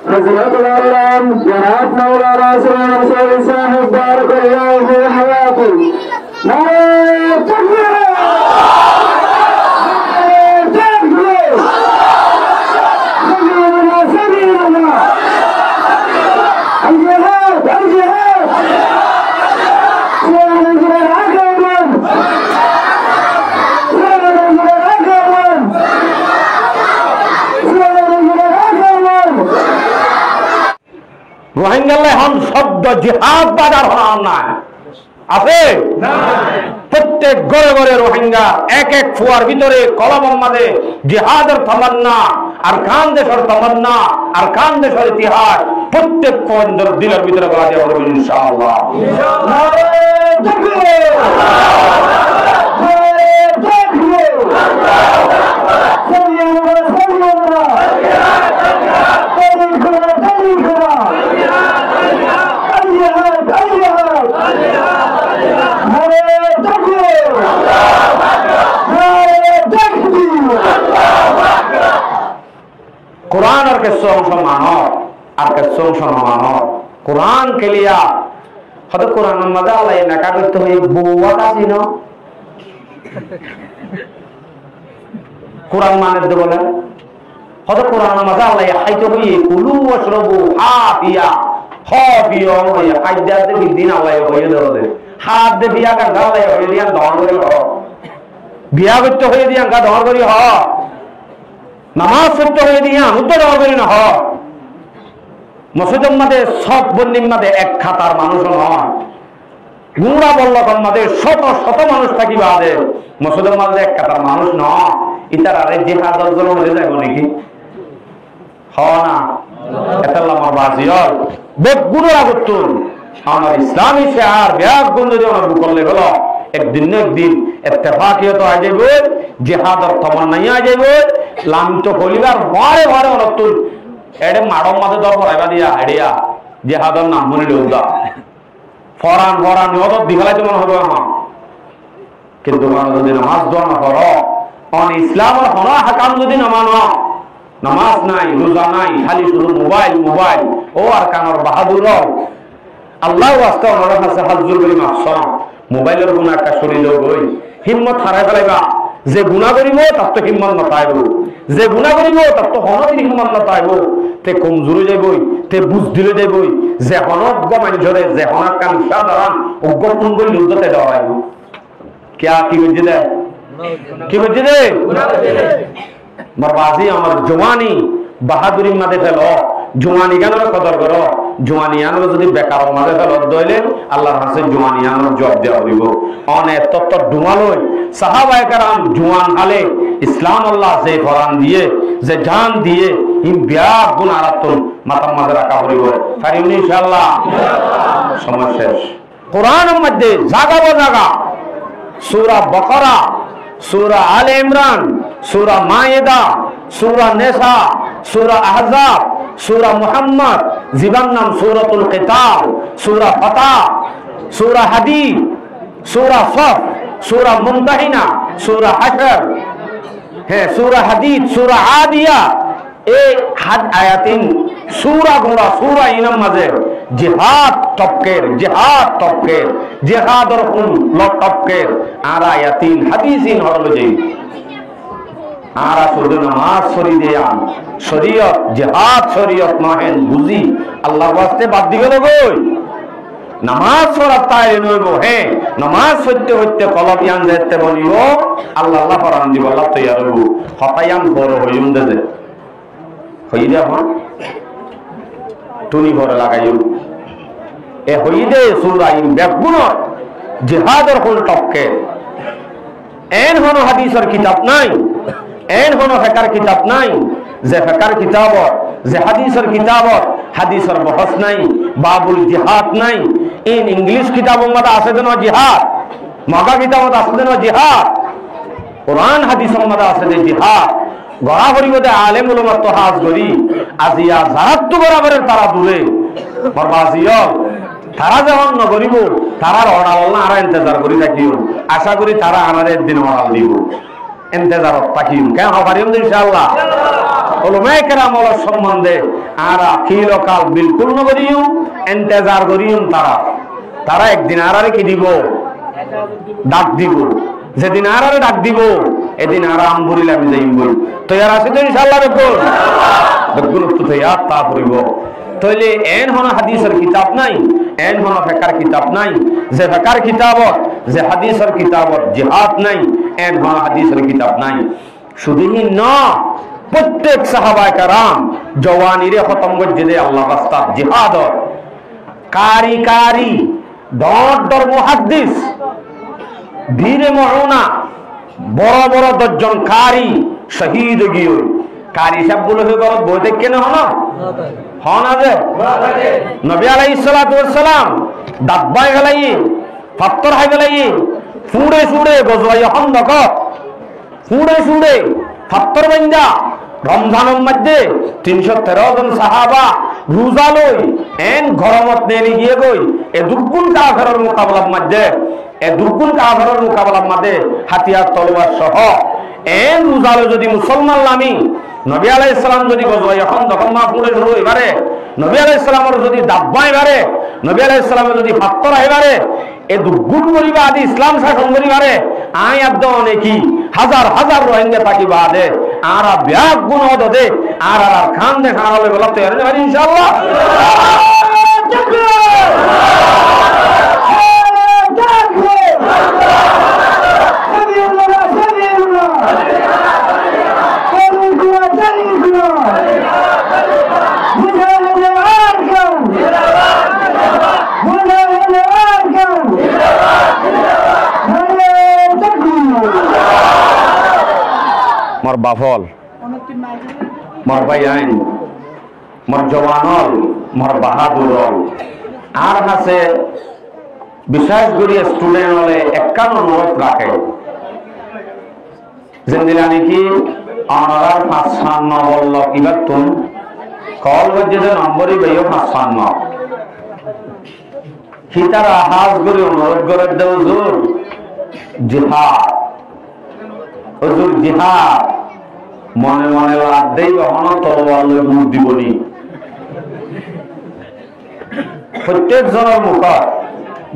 حضرت العلام جناب مولانا سلام صاحب بارك الله في حياته نعرہ تکبیر রোহিঙ্গালে হন শব্দ জিহাদ বাজার হন না আছে প্রত্যেক ঘরে ঘরে রোহিঙ্গা এক এক ফুয়ার ভিতরে কলমের মাঝে জিহাদের তামান্না আর খান দেশের তামান্না আর খান দেশের ইতিহাস প্রত্যেক কোয়েন্দ্র দিলের ভিতরে বলা যাবে ইনশাআল্লাহ। कुरान और के सोंग मानो और के सोंग मानो कुरान के लिए हद कुरान मजा लाए नका करते हुए बुआ का सीनो कुरान माने दे बोले हद कुरान मजा लाए हाई तो हुई कुलू वशरबू हाफिया हाफियो ये हाई जाते भी दिन आलाए हुए दरोदे हाथ दे बिया का घर लाए हुए दिया दौड़ करी हो बिया करते हुए दिया का दौड़ करी हो নামাজ পড়তে হয়ে দিয়া মুদ্রা দেওয়া করি না হয় মসজিদের মাঝে সব বন্দির মাঝে এক খাতার মানুষ নয় গুঁড়া বল্লকর মাঝে শত শত মানুষ থাকিবা আদে মসজিদের মাঝে এক খাতার মানুষ নয় ইতার আরে জিহাদের জন্য হয়ে যাইব নাকি হ না এতাল্লাহ আমার বাজিয়র বেগুনের আগতুন আমার ইসলামী শেয়ার ব্যাগ গুণ যদি আমার করলে গেল একদিন না একদিন ইত্তেফাকিয়ত আ যাইব জিহাদের তামান্না আ যাইব লামিত কলিবার বারে বারে অনতুল এডে মাড়ম মাঝে দর পড়াইবা দিয়া আইডিয়া জিহাদের নাম মনে লউদা ফরান ফরান অত দিখালাইতে মনে হবে হ্যাঁ কিন্তু মানুষ যদি নামাজ দোয়া না করো অন ইসলামের হন হাকাম যদি না মানো নামাজ নাই রোজা নাই খালি শুধু মোবাইল মোবাইল ও আর কানর বাহাদুর আল্লাহ ওয়াস্তে ওনার কাছে হাজুর করি মাফসা মোবাইলের গুণা একটা শরীর গই হিম্মত হারাই ফেলাইবা যে গুণা করিব তার তো হিম্মত নতাইব যে গুণা করিব তার তো হনতির হিম্মত নতাইব তে কমজোরি যাইবই তে বুঝ দিলে যাইবই যে হনজ্ঞ মানুষরে যে হনার কান সাধারণ অজ্ঞ কুঙ্গল লুদ্ধতে দেওয়া হইব क्या কি বুঝে দে কি বুঝে দে বরবাদি আমার জওয়ানি বাহাদুরি মাঝে ফেলো জওয়ানি গানের কদর করো জওয়ানি আনো যদি বেকার মাঝে ফেলো দইলেন আল্লাহর কাছে জওয়ানি আনোর জবাব দেওয়া হইব অনেক তত্ত্ব ডুমালই সাহাবায়ে কেরাম জওয়ান আলে ইসলাম আল্লাহ যে কোরআন দিয়ে যে জান দিয়ে ইন বিয়া গুণ আরাতুন মাথার মাঝে রাখা হইব পারিনি ইনশাআল্লাহ সময় শেষ কোরআনের মধ্যে জাগাবো জাগা সূরা বাকারা সূরা আলে ইমরান সূরা মায়েদা সূরা নিসা সূরা আহজাব সূরা মুহাম্মদ জীবন নাম সূরাতুল কিতাব সূরা ফাতাহ সূরা হাদীদ সূরা সফ সূরা মুমতাহিনা সূরা হাশর হ্যাঁ সূরা হাদীদ সূরা আদিয়া এই হাদ আয়াতিন সূরা গুলা সূরা ইনাম মাঝে জিহাদ তবকের জিহাদর কোন লক তবকের আর আয়াতিন হাদিসিন হলো যেই আর শুধু নামাজ সরি দেয়ান শরীয়ত জিহাদ শরীয়ত নহেন বুঝি আল্লাহর ওয়াস্তে বাদ দিবে না গই নামাজ পড়া তাই নইব হ্যাঁ নামাজ পড়তে পড়তে কলব ইয়ান যেতে বলিব আল্লাহ আল্লাহ ফরান দিব আল্লাহ তৈয়ার হইব হতায়াম বড় হইম দে হই যখন টুনি ঘরে লাগাইও এ হই দে সূরা ইন বেগুন জিহাদের কোন টপকে এন হনো হাদিসের কিতাব নাই এন হনো ফিকার কিতাব নাই যে ফিকার কিতাব যে হাদিসের কিতাব হাদিসের বহস নাই বাবুল জিহাদ নাই ইন ইংলিশ কিতাবের মধ্যে আছে যেন জিহাদ মগা কিতাবত আছে যেন জিহাদ কোরআন হাদিসের মধ্যে আছে যে জিহাদ গড়া করিবতে আলেম উলামা তহাজ করি আজিয়া জারাত বরাবরের তারা দূরে বরবাজিও তারা যখন নগরিব তারার অর্ডার না আর ইন্তজার করি থাকিও আশা করি তারা আমাদের দিন অর্ডার দিব ইন্তজারত থাকিও কেন হবারিম ইনশাআল্লাহ উলামায়ে কেরাম সম্বন্ধে আর কিলকাল বিলকুল নগরিয়ম ইন্তজার করিয়ম তারা একদিন আরারে কি দিব ডাক দিব যেদিন আরারে ডাক দিব এদিন আর আমবুরিল আমি যাইম বল তৈয়ার আছে তো ইনশাআল্লাহ বেগুন তো তৈয়ার তা পড়িব তাইলে এন হন হাদিসের কিতাব নাই এন হন ফিকহের কিতাব নাই যে ফিকহের কিতাবত যে হাদিসের কিতাবত জিহাদ নাই এন হন হাদিসের কিতাব নাই শুধুই না প্রত্যেক সাহাবায়ে কেরাম জওয়ানিরে খতম করে দে আল্লাহ রাস্তা জিহাদ কারি দর মুহাদ্দিস ধীরে মরনা বড় বড় দর্জন কারি শহীদ গিয়ে কারি সব বলে হয়ে গেল বই দেখ কেন হনা যে নবী আলাইহিস সালাতু ওয়াস সালাম দাব্বাই গলাই পাত্তর হাই গলাই ফুড়ে গজওয়াই হন্দক ফুড়ে পাত্তর বান্দা রমজানের মধ্যে 313 জন সাহাবা রোজা লই এন গরমত নেলি গিয়ে গই এ দুর্গুণ কাফেরের মোকাবেলার মধ্যে হাতিয়ার তলোয়ার সহ এন রোজালো যদি মুসলমান নামি নবী আলাইহিস সালাম যদি গজওয়াই খন্দক মা ফুড়ে শুরু এবারে নবী আলাইহিস সালামের যদি দাব্বা এবারে নবী আলাইহিস সালামের যদি পাত্তর এবারে এ দুর্গুণ করিবা আদি ইসলাম শাসন করিবারে আই আব্দ অনেকি হাজার রোহিঙ্গা থাকিবা দে আর ব্যাগ গুণ দে আর খান দেখা হলে বলা তো ইনশাআল্লাহ মোর বাফল মোর ভাই আইন মোর জওয়ানল মোর বাহাদুর আর আছে বিশেষ করে স্টুডেন্ট হলে 51 নোট রাখে জিন্দিলা নাকি অনারার 55 বলল এবার তুম কল বজে নম্বরই বেয় 55 হিতার আহাজ করে অনুরোধ করে দেও জোর জিহাদ হুজুর জিহাদ মনে মনে লাগ দেই কখনো তলোয়ার লই মুখ দিবনি প্রত্যেক জনের মুখ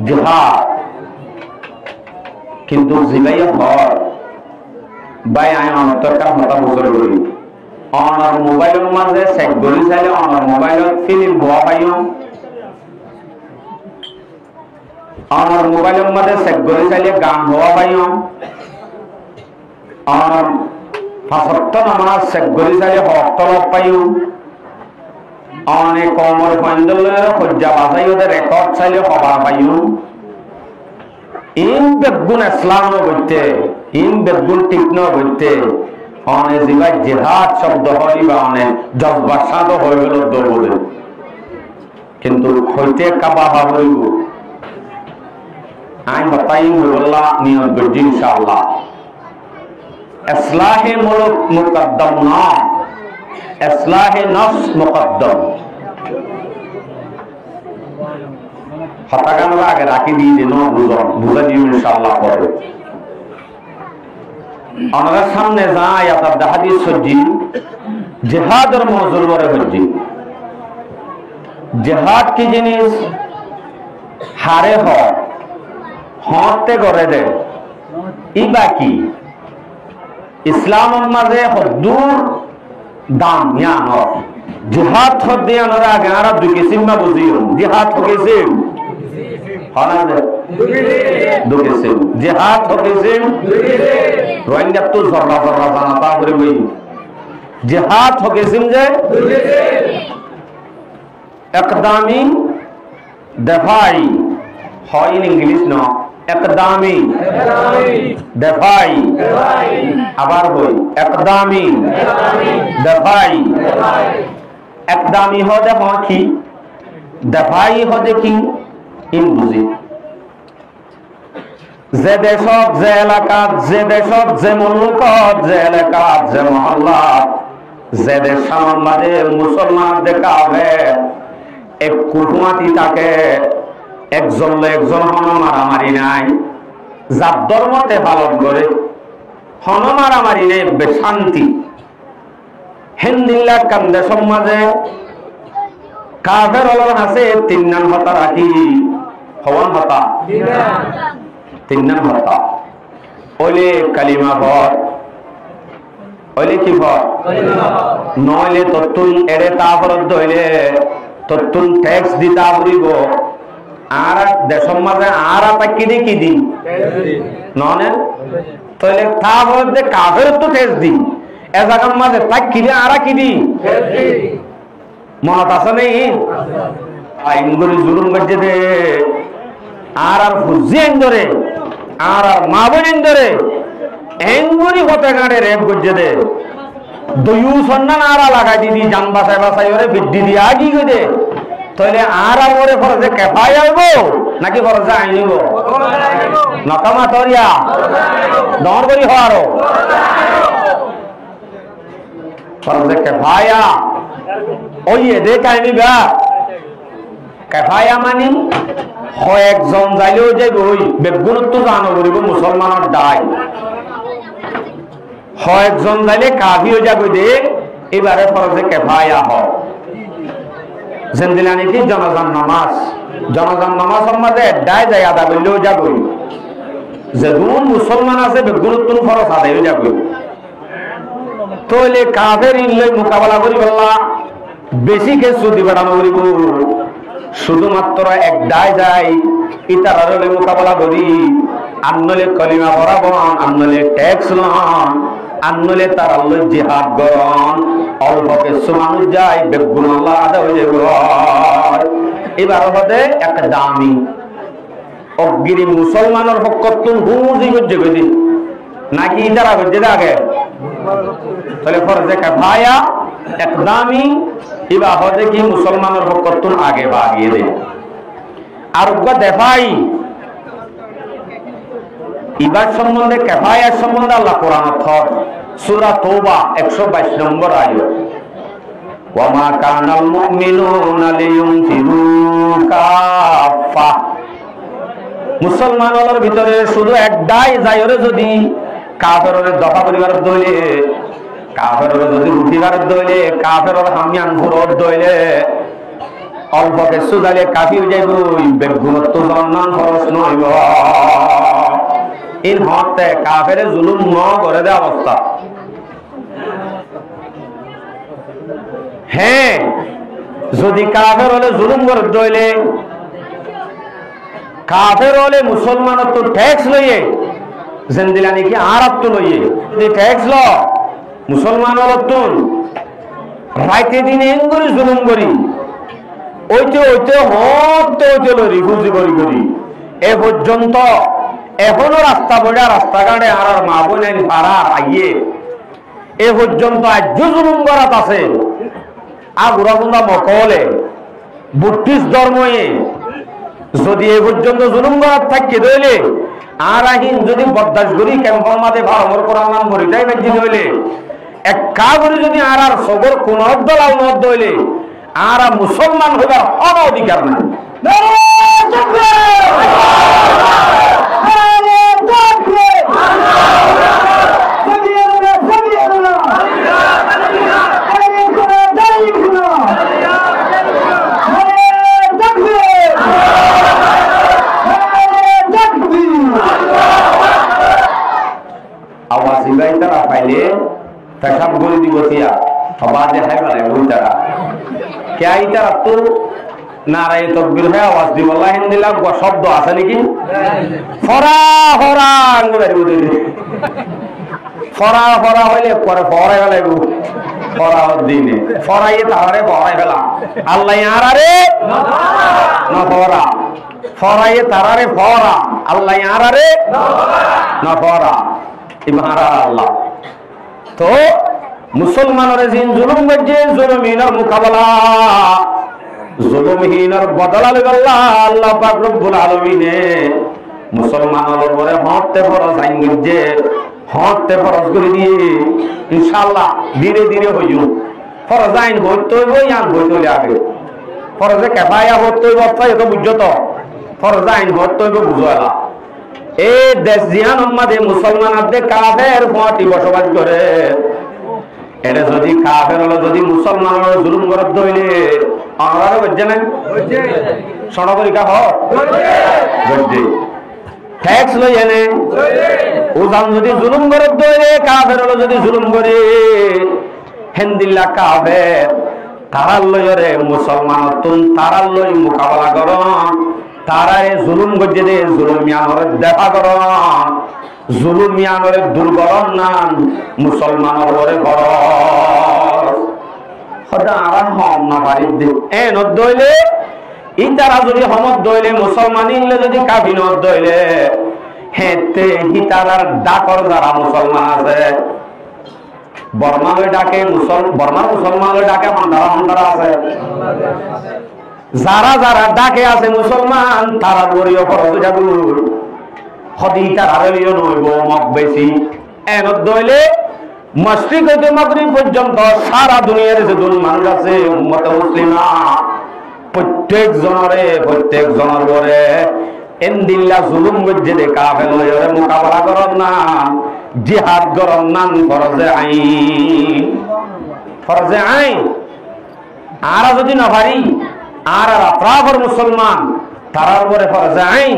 জিহাদ কিন্তু জিগাইয়া ঘর বাই আই অন্তরকার মাথা বছর করি অনার মোবাইলের মাঝে চেক করি চাইলে অনার মোবাইলত ফিল্ম হওয়া পাইও অনার মোবাইলের মাঝে চেক করি চাইলে গান হওয়া পাইও আর ফাসত্ত নামাজ চেক করি চাইলে হক তলব পাইও অনেক কমর পয়েন্টলের সজ্জা বাজাইও রেকর্ড চাইলে খবর পাইও ইন বেগুন ইসলাম বলতে ইন বেগুন ঠিক ন বলতে অনে জিবাই জিহাদ শব্দ হয় বা অনে জজবা সাদ হয়ে গেল দৌড়ে কিন্তু হইতে কাবা হইব আই হতাই হইল্লাহ নিয়ত গজি ইনশাআল্লাহ ইসলাহে মুলক মুকদ্দম না ইসলাহে নফস মুকদ্দম হতাগান আগে রাখি দিয়ে দিন বুঝা দিও ইনশাআল্লাহ পরে আমাদের সামনে যায় আপনার হাদিস সজ্জি জিহাদের মজুর করে হজ্জি জিহাদ কি জিনিস হারে হতে করে দে ইবা কি ইসলামের মাঝে হদ্দুর দাম ইয়ান জিহাদ হদ্দে আনার আগে আর দুই কিসিম না বুঝিও জিহাদ হকেছিম জিহাদ হকেছিম রোহিঙ্গা তো জরলা জানাতা করে বই জিহাদ হকেছিম যে একদামি দফাই হয় ইন ইংলিশ ন একদামি দফাই আবার বই একদামি দফাই একদামি হদে কি দফাই হদে কি ইন বুঝি যে দেশত যে এলাকাত যে দেশত যে মুলুকত যে এলাকাত যে মহল্লাত যে দেশের মাঝে মুসলমান দেখা হবে এক কুটুমাতি তাকে একজন মারামারি নাই যার ধর্মতে পালন করে হন মারামারি নেই শান্তি হিন্দিল্লা কান্দে সমাজে কাফের হল আছে 3 নাম হতা রাখি হওয়ান হতা 3 নাম হতা ওলে কালিমা ভর ওলে কি ভর নইলে তত্তুন এড়ে তারপর দইলে তত্তুন ট্যাক্স দিতা পড়িব আর দেশের মাঝে আর তাকি দি কি দি ননে তাহলে তারপর যে কাফের তো ট্যাক্স দি এ জায়গার মাঝে তাকি দি আর কি দি মনত আছে নেই আইনগুলি জুলুম করছে দে আর ফুজি আইন ধরে আর মা বোন ধরে এঙ্গুরি হতে গাড়ে রেপ করছে দে দুয়ু সন্ধান আরা লাগাই দিদি জান বাসায় বাসায় ওরে বৃদ্ধি দিয়ে আগি গই দে তাহলে আর ওরে ফরজে কেফায় আইব নাকি ফরজে আইনিব নকামা তরিয়া দর করি হওয়ারও ফরজে কেফায়া ওই এদের কাহিনী বা কেফায়া মানি একজন যাইলেও যে বই বেগুনত্ব জানো করিব মুসলমানের দায় একজন যাইলে কাফি হয়ে যাবে দে এবারে ফরজে কেফায়া হয় জিন্দিলানি কি জনগণ নামাজ সম্বন্ধে এডাই যায় আদা করলেও যাবে যেগুন মুসলমান আছে বেগুনত্ব ফরজ আদায় হয়ে যাবে তাহলে কাফের ইনলে মোকাবেলা করি বললা বেশি কিছু দিবাড়ানো করিব শুধুমাত্র একদাই যায় ইতারে মোকাবেলা করি আন্নলে কলিমা পড়াব আন্নলে ট্যাক্স লন আন্নলে তার আল্লাহ জিহাদ গরন অল্প কিছু মানুষ যায় বেগুন আল্লাহ আদা হয়ে যাব এবার হতে এক দামি অগিরি মুসলমানের পক্ষতুন হুজি গজ্জে গদি নাকি ইতারা গজ্জে আগে তাহলে ফরজে কাফায়া একদমই ইবা হতে কি মুসলমানের পক্ষতুন আগে বাগিয়ে দেয় আর উগা দেখাই ইবার সম্বন্ধে কাফায়ার সম্বন্ধে আল্লাহ কোরআন থর সূরা তওবা 122 নম্বর আয়াত ওয়া মা কানাল মুমিনুনা লিয়ুনফিরু কাফা মুসলমানদের ভিতরে শুধু একটাই যায়রে যদি কাফেরের দফা পরিবার দইলে কাফেরের যদি রুটিবার দইলে কাফেরের হামিয়ান ঘুরর দইলে অল্প কিছু যাইলে কাফি হয়ে যাইব বেগুনত্ব জন্নান খরচ নইব ইন হতে কাফের জুলুম ন করে দে অবস্থা হ্যাঁ যদি কাফের হলে জুলুম করে দইলে কাফের হলে মুসলমানের তো ট্যাক্স লইয়ে জেন্দিলা নাকি আর তো লইয়ে যদি ট্যাক্স ল মুসলমান হল তুন রাইতে দিনে এঙ্গুরি জুলুম করি ওইতে হতে লরি ফুজি করি এ পর্যন্ত এখনো রাস্তা বইয়া রাস্তাঘাটে আর মা বোন পাড়া আইয়ে এ পর্যন্ত আজ জুলুম করাত আছে আগুরাগুন্দা মকলে বুদ্ধিস্ট ধর্মে যদি এ পর্যন্ত জুলুম করাত থাকি দইলে আর আহিন যদি বরদাস্ত করি ক্যাম্পর মাঝে ভারমর করার নাম করিটাই বেজি দইলে এক কা করে যদি আর সবর কোন দলাল নদ দইলে আর মুসলমান হইবার কোন অধিকার নাই আওয়াজ ইবাই তারা পাইলে পেশাব করে দিব তিয়া আওয়াজে হাই বলে ওই তারা কে আই তারা তো নারায়ে তাকবীর হে আওয়াজ দিব আল্লাহ হিন্দিলা শব্দ আছে নাকি ফরা ফরা আঙ্গুরে দিদি ফরা ফরা হইলে পরে ফরাই ফেলাইব ফরা দিনে ফরাইয়ে তারে ফরাই ফেলা আল্লাহ আরারে না ফরা ফরাইয়ে তারারে ফরা আল্লাহ আরারে না ফরা ইমারা আল্লাহ তো মুসলমানের জিন জুলুম গজে জুলুমিনার মুকাবিলা জুলুমহীনার বদলা লইবা আল্লাহ পাক রব্বুল আলামিনে মুসলমানের উপরে হতে ফরজ আইন গজে হতে ফরজ করে দিয়ে ইনশাআল্লাহ ধীরে ধীরে হইও ফরজ আইন হইতে হইব ইয়ান হইতে আগে ফরজে কিফায়া হইতে হইব তাই তো বুঝছো তো ফরজ আইন হইতে হইব বুঝালা এই দেশ জিয়ান উম্মাদে মুসলমানদের কাফের ফাটি বসবাস করে এটা যদি কাফের হলো যদি মুসলমান হলো জুলুম করে দইলে আমরা বুঝছে না সনগরিকা হচ্ছে ট্যাক্স লই এনে ওজান যদি জুলুম করে দইলে কাফের হলো যদি জুলুম করে হেন্দিল্লা কাফের তারার লইরে মুসলমান তুন তারার লই মোকাবেলা কর তারারে জুলুম করছে দে জুলুমিয়ানরে দেখা কর জুলুমিয়ানরে দুর্গরম নান মুসলমানের ঘরে ঘর হঠাৎ আর হম না পারি এ নদইলে ই তারা যদি হমত দইলে মুসলমান ইলে যদি কাফি নদ দইলে হেতে হি তারার ডাকর যারা মুসলমান আছে বর্মালে ডাকে বর্মার মুসলমানলে ডাকে হন্ডারা আছে যারা যারা ডাকে আছে মুসলমান তারা বড়িও খরচ যাবো সদি তারা নইব মগ বেশি এনত দইলে মসজিদ হইতে মাগরিব পর্যন্ত সারা দুনিয়ার যে মানুষ আছে উম্মতে মুসলিমা প্রত্যেক জনের ঘরে এন্দিল্লা জুলুম গজ্জে দে কাফের লইরে মোকাবেলা করন না জিহাদ করন না ফরজে আইন আর যদি না পারি আর আফরাফর মুসলমান তারার উপরে ফরজে আইন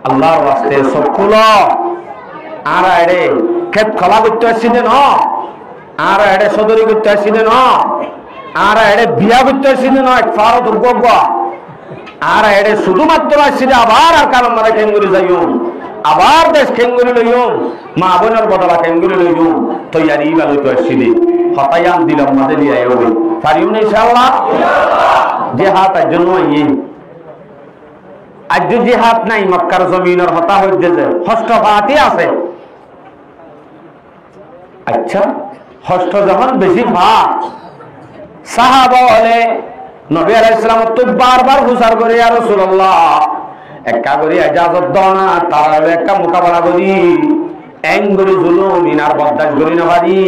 আল্লাহর ওয়াস্তে সব খুলো আর এড়ে ক্ষেত খোলা করতে আসছি না আর এড়ে সদরি করতে আসছি না আর এড়ে বিয়া করতে আসছি না এক ফারো দুর্গজ্ঞ আর এড়ে শুধুমাত্র আসছি আবার আর কারণ মারা খেঙ্গুরি যাইও আবার দেশ খেঙ্গুরি লইও মা বোনের বদলা খেঙ্গুরি লইও তৈয়ারি বালু তো আসছি হতায়ান দিলাম মাঝে দিয়ে হবে পারিও না ইনশাআল্লাহ জিহাদ এর জন্য আজ জিহাদ নাই মক্কার জমিনের হতা হইতে যে ষষ্ঠ ফাতি আছে আচ্ছা ষষ্ঠ যখন বেশি ভাত সাহাবা বলে নবী আলাইহিস সালাম তো বারবার হুসার করে ইয়া রাসূলুল্লাহ একা করে ইজাজত দাও না তারা একা মোকাবেলা করি এঙ্গুরি জুলুম ইনার বরদাশ করি না পারি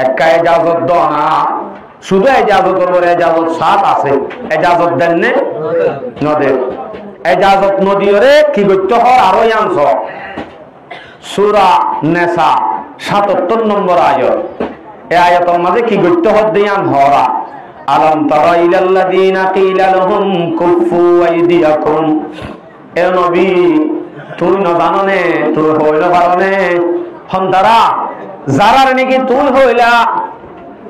একা ইজাজত দাও না শুধু ইজাজতের পরে ইজাজত সাত আছে ইজাজত দেন নে নদে ইজাজত নদীরে কি করতে হয় আরো আনছ সূরা নেসা ৭৭ নম্বর আয়াত এই আয়াতের মাঝে কি করতে হয় দিয়ান হরা আলাম তারা ইলাল্লাযিনা কিলা লাহুম কুফু আইদিয়াকুম এ নবী তুই না জানো নে তুই হইল পারনে হন্দারা যারার নাকি তুই হইলা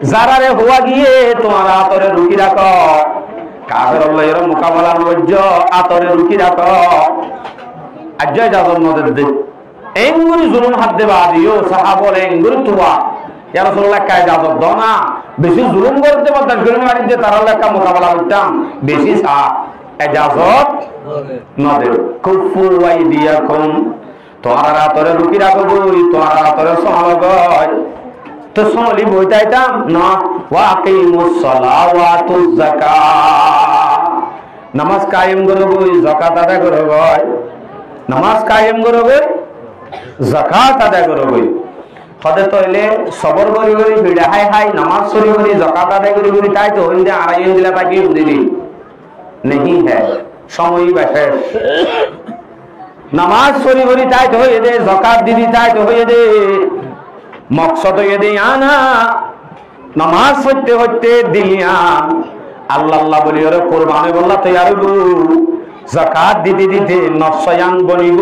যারারে হওয়া গিয়ে তোমার আতরে রুকি রাখো কাফের লইর মোকাবেলা নজ্জ আতরে রুকি রাখো আজ যাজন নদের দে এঙ্গুরি জুলুম হাত দেবা দিও সাহাবলে এঙ্গুরি তুয়া ইয়া রাসূলুল্লাহ কায় যাজত দাও না বেশি জুলুম করতে বদাস করে মারি যে তারা লেখা মোকাবেলা করতাম বেশি সা ইজাজত নদে কুফু আইদিয়াকুম তোমার আতরে রুকি রাখো বই তোমার আতরে সমাগয় তো সমলি বইতাইতাম না ওয়াকিমুস সালাওয়াতুজ যাকাত নামাজ কায়েম করবো যাকাত আদায় করবো নামাজ কায়েম করবো যাকাত আদায় করবো হদে তইলে সবর করি করি বিড়া হাই হাই নামাজ সরি করি যাকাত আদায় করি করি তাই তো হইন্দে আড়াই দিলা তাকি দিলি नहीं है समय শেষ নামাজ সরি করি তাই তো হইয়ে দে যাকাত দিদি তাই তো হইয়ে দে মকসদ হইয়ে দে আনা নামাজ পড়তে পড়তে দিলিয়া আল্লাহ আল্লাহ বলি ওরে কুরবানি বললা তৈয়ার গো যাকাত দিতে দিতে নফসায়ান বনিব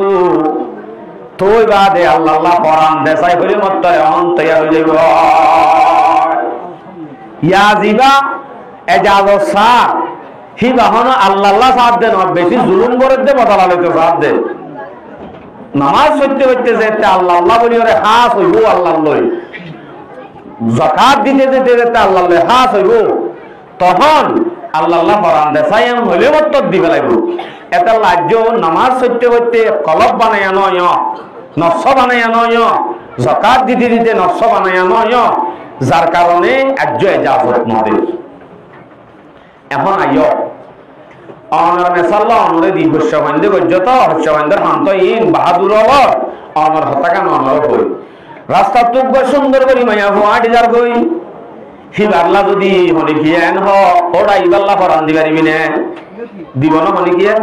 তুই বাদে আল্লাহ আল্লাহ কোরআন দেসাই হইলে মত্তরে অন তৈয়ার হয়ে যাইব ইয়া জিবা এজাজত সা হি বাহন আল্লাহ আল্লাহ সাথ দেন বেশি জুলুম করে দে বদলা লইতে সাথ দে নামাজ পড়তে পড়তে যেতে আল্লাহ আল্লাহ বলি ওরে হাস হইব আল্লাহ লই যাকাত দিতে দিতে যেতে আল্লাহ লই হাস হইব তখন আল্লাহ আল্লাহ কোরআন দেসাই হইলে মত্ত দিবে লাগব এত লাজ্জ নামাজ পড়তে পড়তে কলব বানায়া নয় নফস বানায়া নয় যাকাত দিতে দিতে নফস বানায়া নয় যার কারণে আজ্জ ইজাজত নদে এখন আইও অনার মেসাল্লাহ অনরে দি হস্যবন্ধে গজ্জত হস্যবন্ধের হান্ত ইন বাহাদুর হল অনর হতাকা ননর হই রাস্তা তুক সুন্দর করি মাইয়া হুয়া ডিজার গই হিবারলা যদি হনি কিয়েন হ ওরা ইবাল্লা ফরান দিবারিবি নে দিব না হনি কিয়ে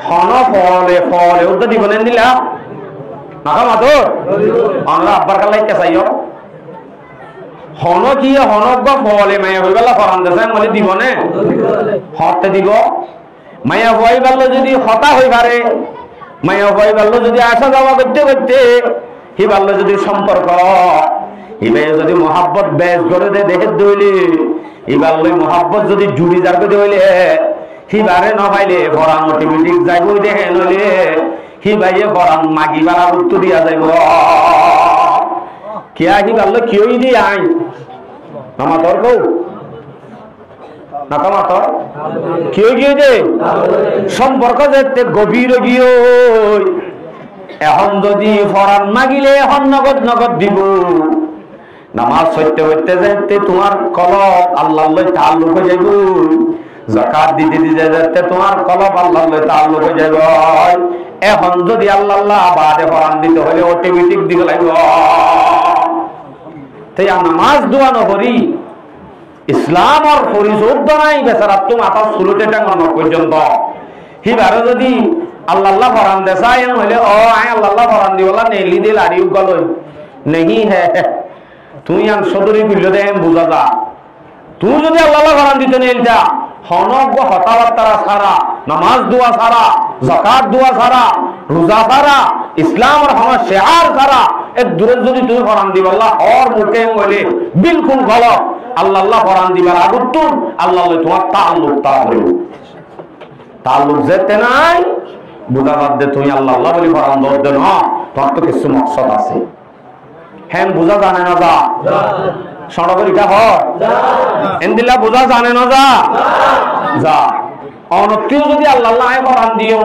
হন ফলে ফলে ওটা দিব নেন দিলা নাকা মাতো আমরা আব্বার কালাই কেসাইও হন কি হনক ফলে মায়া হয়ে গেল ফরান দেশেন বলে দিব নে হতে দিব মায়া হয়ে গেল যদি হতা হয়ে পারে মায়া হয়ে গেল যদি আসা যাওয়া করতে করতে হি পারল যদি সম্পর্ক হিবে যদি মহাব্বত বেশ করে দে দেখে দইলে এবার ওই মহাব্বত যদি জুড়ি যার করে হইলে হিবারে নভাইলে ফরান অটোমেটিক যাইব দেখে নইলে হিবাইয়ে ফরান মাগি বাড়ার উত্তর দিয়া যাইব কে আহি পারলো কেউই দিয়ে আই নামাতর কৌ নাকামাতর কেউ গিয়ে দে সম্পর্ক যেতে গভীর গিয়ে এখন যদি ফরান মাগিলে এখন নগদ নগদ দিব নামাজ সত্যি হইতে যাইতে তোমার কলব আল্লাহ তাআল্লুক হয়ে যাইব যাকাত দিতে দিতে যাইতে তোমার কলব আল্লাহ তাআল্লুক হয়ে যাইব এখন যদি আল্লাহ বাদে ফরান দিতে হলে অটোমেটিক দিকে লাগবে তাই নামাজ দোয়া নকরি ইসলাম আর পরিশোধ নাই বেচারা তো মাথা শুরুতে টাঙানো পর্যন্ত হিবারে যদি আল্লাহ ফরান দেশাই হইলে ও আয় আল্লাহ ফরান দিবলা নেলি দিল আর গল নেই হ্যাঁ তুই আন সদরি ফিরল দে বুঝা যা তুই যদি আল্লাহ ফরান দিতে নেলটা হনজ্ঞ হতাবার্তা ছাড়া নামাজ দোয়া ছাড়া যাকাত দোয়া ছাড়া রোজা ছাড়া ইসলাম আর হন শেয়ার ছাড়া এর দূরে যদি তুমি ফরান দিব আল্লাহ ওর মুখে বলে বিলকুল গলত আল্লাহ ফরান দিবার আগুন আল্লাহ তোমার তাল্লুক যেতে নাই বুঝা বাদ দে তুমি আল্লাহ বলি ফরান দর দে না তোমার তো কিছু মকসদ আছে হ্যাঁ বুঝা জানে না যা সড়করিকা হয় এন্দিলা বুঝা জানে না যা যা অনকেও যদি আল্লাহ ফরান দিও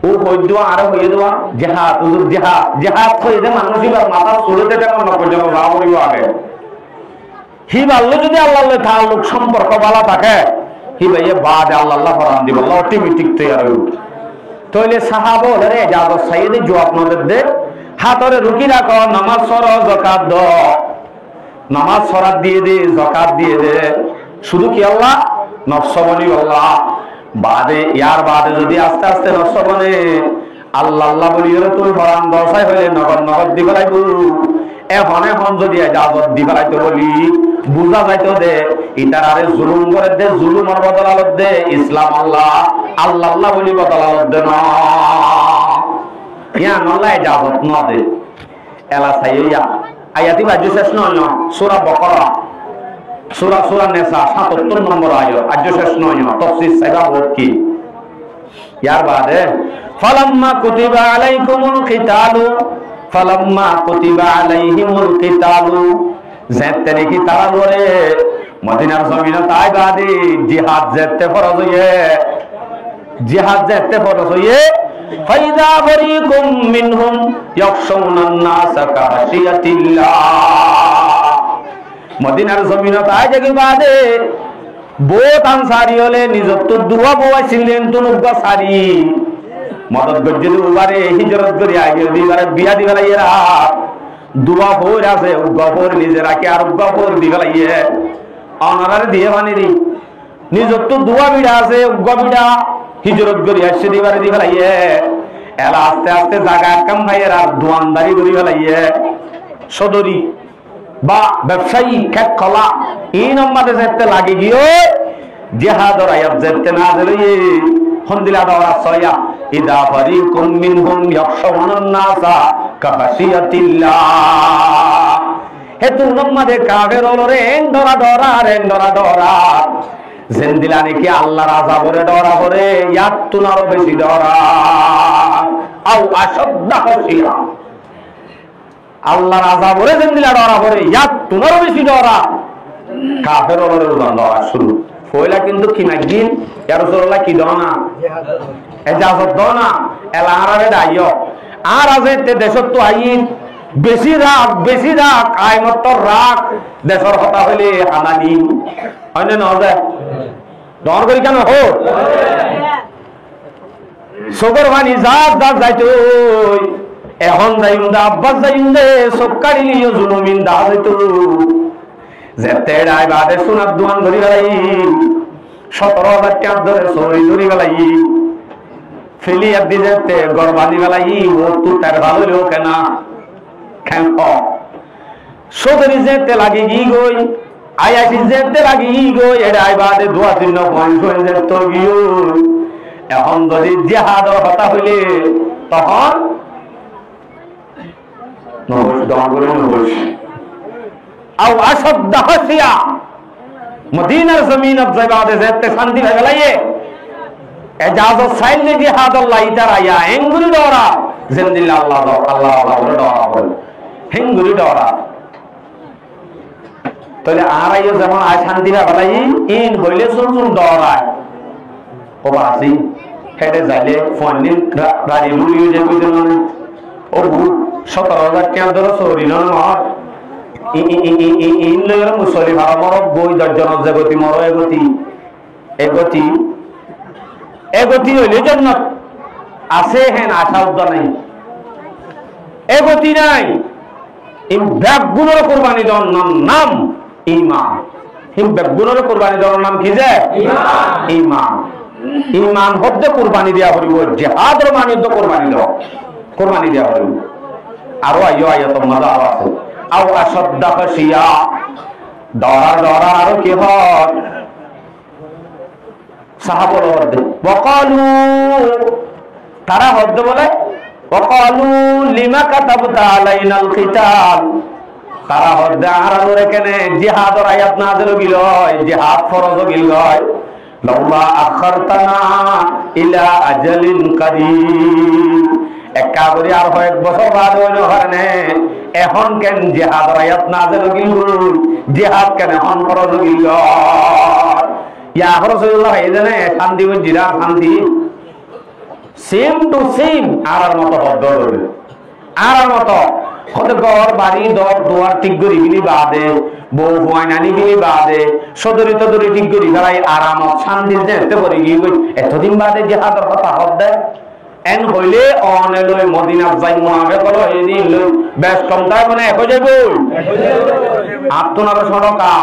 ও হই দেওয়া আরো হয়ে দেওয়া জেহাদ হুজুর জেহাদ জেহাদ হয়ে যে মানুষ এবার মাথা চলতে টাকা না পর্যন্ত না বলিব আগে হি বাল্য যদি আল্লাহ তাআল্লুক সম্পর্ক ভালো থাকে হি ভাইয়ে বাদ আল্লাহ ফরান দিব অটোমেটিক তৈরি হইব তাইলে সাহাবা ওরে ইজাজত সাইয়েদে জবাব নদের দে হাতরে রুকি রাখো নামাজ সর যাকাত দ নামাজ সরাত দিয়ে দে যাকাত দিয়ে দে শুধু কি আল্লাহ নফস বলি আল্লাহ বাদে ইয়ার বাদে যদি আস্তে আস্তে নফস বলে আল্লাহ বলি তুমি ফরান দশাই হইলে নগদ নগদ দিবে লাগব এখন যদি ইজাজত দিবে লাইতে বলি বুঝা যাইতো দে ইতার আরে জুলুম করে দে জুলুমের বদলালত দে ইসলাম আল্লাহ বলি বদলালত দে না ইয়া নল্লা ইজাজত ন দে এলা সাইয়া আয়াতি বাজু শেষ নয় সূরা বাকারা সূরা নিসা 77 নম্বর আয়াত আজ শেষ নয় তাফসীর সাইবা বহুত কি ইয়ার বাদে ফালাম্মা কুতিবা আলাইকুমুল কিতালু ফালাম্মা কুতিবা আলাইহিমুল কিতালু যেতে নাকি তারা বলে মদিনার জমিনে তাই বাদে জিহাদ যেতে ফরজ হইয়ে ফাইদা ফারিকুম মিনহুম ইয়াখশাউনান নাসা কাশিয়াতিল্লাহ মদিনার জমিনে তাই জায়গা বাদে বহুত আনসারি হলে নিজত দুয়া বওয়াইছিলেন তো নব্বা সারি মদত গজ্জে উবারে হিজরত করি আগে দিবারে বিয়া দিবালা এরা দুয়া ফোর আছে গফর নিজে রাখে আর গফর দিবালাইয়ে অনারারে দিয়ে বানিরি নিজত দুয়া বিড়া আছে গবিড়া হিজরত করি আসছে দিবারে দিবালাইয়ে এলা আস্তে আস্তে জায়গা কাম ভাইয়ের আর দোয়ানদারি করি ফেলাইয়ে সদরি বা ব্যবসায়ী খেত খোলা এই নম্বরে যেতে লাগে গিয়ে জিহাদর আয়াত যেতে না দিলে হন্দিলা দওরা সয়া ইদা ফারিকুম মিনহুম ইয়াখশাউনান নাসা কাশিয়াতিল্লাহ হেতু নম্বরে কাফের হলরে এন্ডরা ডরা জেন্দিলা নাকি আল্লাহর আযাবরে ডরা করে ইয়াত তুনারও বেশি ডরা আও আশদ্দা খাশিয়া আল্লাহর আযাবরে জেন্দিলা ডরা করে ইয়াত তুনারও বেশি ডরা কাফের হলরে ডরা শুরু কইলা কিন্তু কি নাগিন ইয়া রাসূলুল্লাহ কি দাও না ইজাজত দাও না এলা আরারে দাইও আর আছে তে দেশত তো আইন বেশি রাগ আইমত রাগ দেশর কথা হইলে হানানি হয়নে না হবে ডর করি কেন হো সগর ভানি জাত যাইতো এখন যাইম দা আব্বাস যাইম দে সবকারি লিও জুলুমিন দা যাইতো যেতে রাই বাদে সোনার দোয়ান ধরি বেলাই 17,000 টাকা ধরে সই ধরি বেলাই ফেলি আদি যেতে গরবানি বেলা ই ও তু তার ভালো লোক না কেন সদরি যেতে লাগি গি গই আয়াসি যেতে লাগি ই গই এটা আইবাদে দোয়া চিহ্ন পয়েন্ট হয়ে যেত গিও এখন যদি জিহাদর হতা হইলে তখন আও আশদ্দ হাসিয়া মদিনার জমিনত জায়গাতে যেতে শান্তি হয়ে গেলাইয়ে এজাজত সাইলে জিহাদ আল্লাহ ইতারাইয়া হেঙ্গুরি ডরা জিন্দিল্লাহ আল্লাহ আল্লাহ আল্লাহ ডরা বল হেঙ্গুরি ডরা তাহলে আরাইও যেমন আয় শান্তি হয়ে গেলাই ইন হইলে শুন ডরায় ও বাসি হেডে যাইলে ফোনিন গাড়ি লুলিয়ে যে কইতে মানে ও 17,000 টাকা ধরে সরি না মার ইন লইরা মুসলি ভাড়া মর বই দর্জন জগতি মর এগতি হইলে জান্নাত আছে হেন আশা উদ্দা নাই এগতি নাই এই ব্যাগুণের কুরবানি দেওয়ার নাম ঈমান এই ব্যাগুণের কুরবানি দেওয়ার নাম কি যে ঈমান ঈমান হদ্দে কুরবানি দেওয়া হইব জিহাদের মানে তো কুরবানি দেওয়া হইব আরো আয়াত মজা আছে আও আশদ্দা খাশিয়া ডরা আরো কি হয় সাহাবল হদ্দে ওয়াকালু তারা হদ্দে বলে ওয়াকালু লিমা কাতাবতা আলাইনাল কিতাব তারা হদ্দে আরানুরে কেনে জিহাদের আয়াত নাযিল হইল জিহাদ ফরজ হইল লাউলা আখারতানা ইলা আজালিন কারীব একা করে আর এক বছর বাদ হইল কারণে এখন কেন জিহাদের আয়াত নাযিল হইল জিহাদ কেন এখন ফরজ হইল ইয়া রাসূলুল্লাহ এজনে শান্তি জিরা শান্তি সেম টু সেম আর মত হদ্দ হইল আর মত হতে ঘর বাড়ি দর দুয়ার ঠিক করি গিলি বাদে বউ বয়নানি গিলি বাদে সদরি তদরি ঠিক করি ফেলাই আরামত শান্তি যেতে করি গিয়ে এতদিন বাদে জিহাদের কথা হদ্দে এন হইলে অনে লই মদিনাত যাই মুআবে কলো এদিন লই বেশ কম তাই মানে একো যাইব আপনারা সড়কা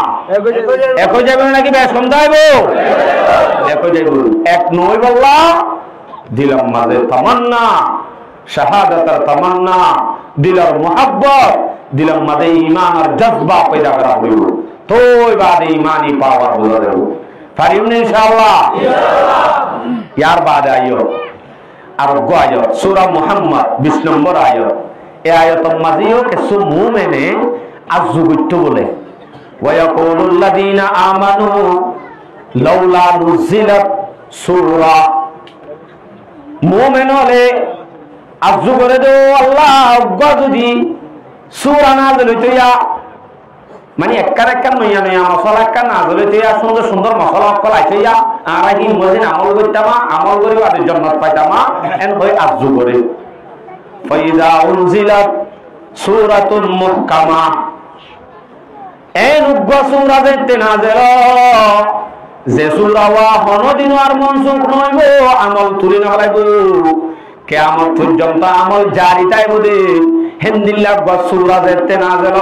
একো যাইব নাকি বেশ কম যাইব একো যাইব এক নই বললা দিলাম মাঝে তামান্না শাহাদাতের তামান্না দিলার মুহাব্বত দিলার মাঝে ঈমান আর জজবা পয়দা করা হইব তোই বাদে ঈমানি পাওয়ার হলো দেব পারিম না ইনশাআল্লাহ ইয়ার বাদে আইও আর আয়াত সূরা মুহাম্মদ 20 নম্বর আয়াত এই আয়াতের মাঝেও কিছু মুমিনে আযুগুত্য বলে ওয়া ইয়াকুলুল লাযিনা আমানু লাউলা নুজিলাত সূরা মুমিন হলে আযু করে দেও আল্লাহ যদি সূরা নাযিল হইয়া মানে একখান নইয়া মশলা একখান নাযিল হইয়া সুন্দর সুন্দর মশলা অকল আইয়া আর কি মদিন আমল করতামা আমল করে বাদে জান্নাত পাইতামা এন হই আযু করে ফাইদা উনজিলাত সূরাতুন মুহকামা এন উগ্র সূরা যেতে নাযিল যে সূরা ওয়া হনদিন আর মনসুখ নইব আমল তুলি না লাইব কিয়ামত পর্যন্ত আমল জারি তাইব দে হিন্দিল্লাহ সূরা যেতে নাযিল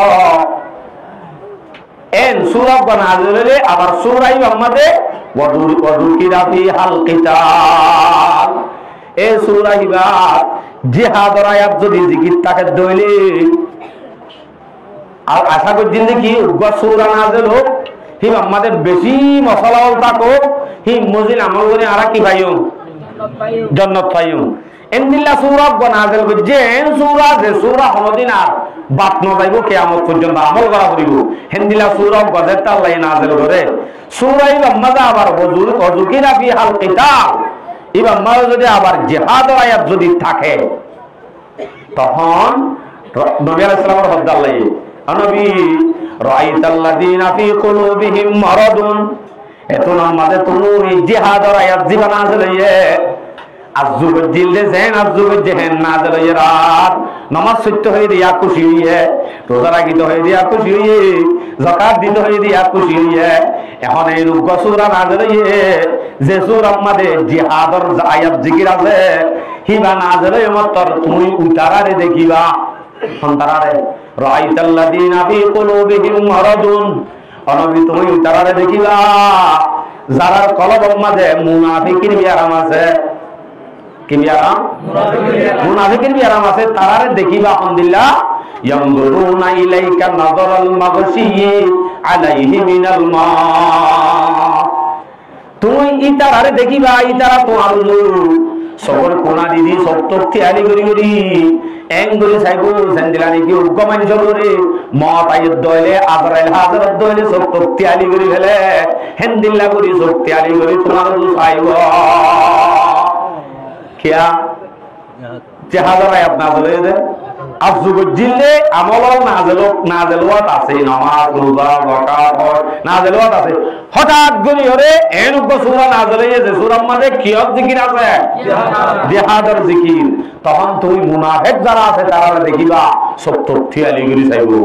এন সূরা নাযিল হলে আবার সূরাই আমাদের ওয়াদুকিরা ফি হাল কিতাব এই সূরা হিবাত জিহাদের আয়াত যদি জিকির তাকে দইলে আর আশা করছি কি উগ্র সূরা নাযিল হোক হি আমাদের বেশি মশলাও থাকো হি মজিল আমল করে আর কি পাইও জান্নাত পাইও ইনদিল্লাহ সূরা নাযিল করছে এন সূরা যে সূরা হলদিন আর বাত ন যাইব কিয়ামত পর্যন্ত আমল করা করিব হিন্দিল্লাহ সূরা গজেতা আল্লাহ নাযিল করে সূরা ইমামা আবার ওয়াজুকিরা ফি হাল কিতাব ইমামা যদি আবার জিহাদের আয়াত যদি থাকে তখন নবী আলাইহিস সালামের হদ্দ আল্লাহ নবী রাআইতাল্লাযিনা ফি কুলুবিহিম মারাদুন এতন আমাদের তুমি জিহাদের আয়াত জীবন নাযিল হইয়ে আযুব জিলদে যেন আযুব যেন নাযিল হইয়ে রাত নামাজ সত্য হয়ে দিয়া খুশি হইয়ে রোজা রাখিত হয়ে দিয়া খুশি হইয়ে যাকাত দিতে হয়ে দিয়া খুশি হইয়ে এখন এই রূপ সূরা নাযিল হইয়ে যে সূরা আমাদের জিহাদের আয়াত জিকির আছে হিবা নাযিল হইয়ে মতর তুমি উতারারে দেখিবা সন্তারারে রাআইতাল্লাযিনা ফি কুলুবিহিম মারাদুন অনবী তুমি উতারারে দেখিবা যারা কলবের মাঝে মুনাফিকির বিয়ারাম আছে কি বিয়ারাম? মুনাফিকের বিয়ারাম আছে। তারারে দেখিবা আলহামদুলিল্লাহ ইয়ানজুরুনা ইলাইকা নাযারাল মাগশিয়্যি আলাইহি মিনাল মা। তুমি ইতারারে দেখিবা, ইতারা তোমার সকল কোনা দিদি সত্য খেয়ালি করি করি এং করে সাইবো সেন্দিলানি কি উগ্গমানি সবরে মত আইদ দইলে আজরাইল হাজরত দইলে সত্য খেয়ালি করি ফেলে হেন্দিল্লা করি সত্য খেয়ালি করি তোমার সাইবো কিয়া চেহারায় আপনার বলে দে আজুব জিল্লে আমল নাজেলওয়াত আছে, নামাজ রোজা যাকাত নাজেলওয়াত আছে। হঠাৎ করে ওরে এনুক সূরা নাজেল হয়েছে, সূরার মধ্যে কিয়াত জিকির আছে, জিহাদের জিকির। তখন তুই মুনাফিক যারা আছে তারা দেখিবা সত্য থিয়ালি গরি চাইবো।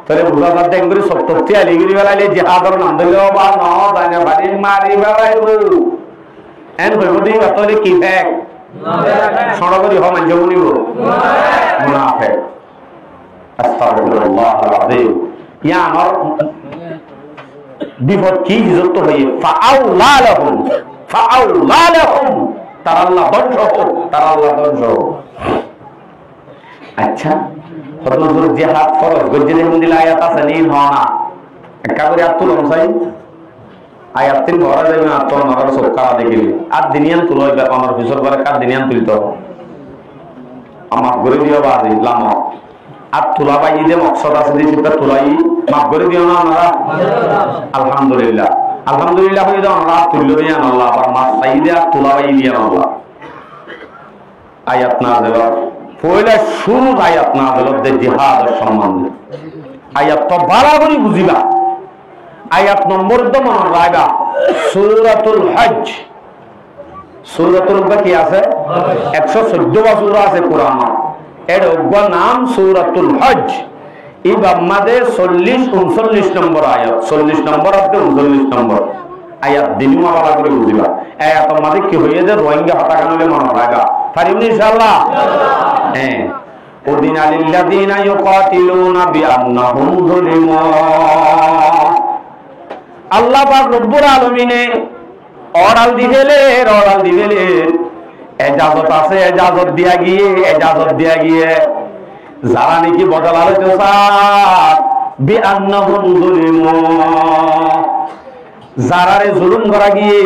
তাহলে বুঝা যাচ্ছে এগুলি সত্য থিয়ালি গরি বেলাইলে জিহাদের নাম দিলেও বা ন জানে বাড়ি মারি বেলাইব এন হইব দি তাহলে কি ফেক সরবরি হ মানজে বলিব মুনাফিক। আস্তাগফিরুল্লাহল আযীম। ইয়া আমার বিপদ কি যত হই ফাআউলা লাহুম তারা আল্লাহ ধ্বংস হোক, তারা আল্লাহ ধ্বংস হোক। আচ্ছা হযরত জিহাদ ফরজ গজ্জে হিন্দিল আয়াত আছে নীল হনা একা করে আত তুলম চাই আয়াত তিন ঘরে যাবে না তো নগর সবকা দেখিলি আর দিনিয়ান তুলই বা আমার ফিসর করে কার দিনিয়ান তুলিত আমার গরে দিও বাজি লাম আর তুলা বাই দে মকসদ আছে যে সেটা তুলাই মাফ করে দিও না আমরা আলহামদুলিল্লাহ আলহামদুলিল্লাহ হয়ে যাও আমরা তুললো দিয়ান আল্লাহ আর মাফ চাই দে আর তুলা বাই দিয়ান আল্লাহ। আয়াত না দেওয়া পয়লা শুরু আয়াত না দেওয়া জিহাদের সম্বন্ধে আয়াত তো বাড়াবাড়ি বুঝিবা। আয়াত নম্বর তো মনে রাখবা সূরাতুল হজ। সূরাতুল কি আছে 114 সূরা আছে কোরআনে, এর নাম সূরাতুল হজ। এই বাম্মাদে 40-39 নম্বর আয়াত, 40 নম্বর আর 39 নম্বর আয়াত দিনুমা বালা করে বুঝিবা। আয়াত আমাদের কি হয়ে যায় রোহিঙ্গা হত্যা কানলে মনে রাখবা পারিবনি ইনশাআল্লাহ। হ্যাঁ উদিন আলিল্লাযিনা ইউকাতিলুনা বিআন্নাহুম যুলিমু। আল্লাহ পাক রব্বুল আলামিনে অর্ডার দিবেলে এজাজত আছে, এজাজত দিয়া গিয়ে যারা নাকি বদল আলোচনা চায় বিআন্নাহুম যুলিমু যারারে জুলুম করা গিয়ে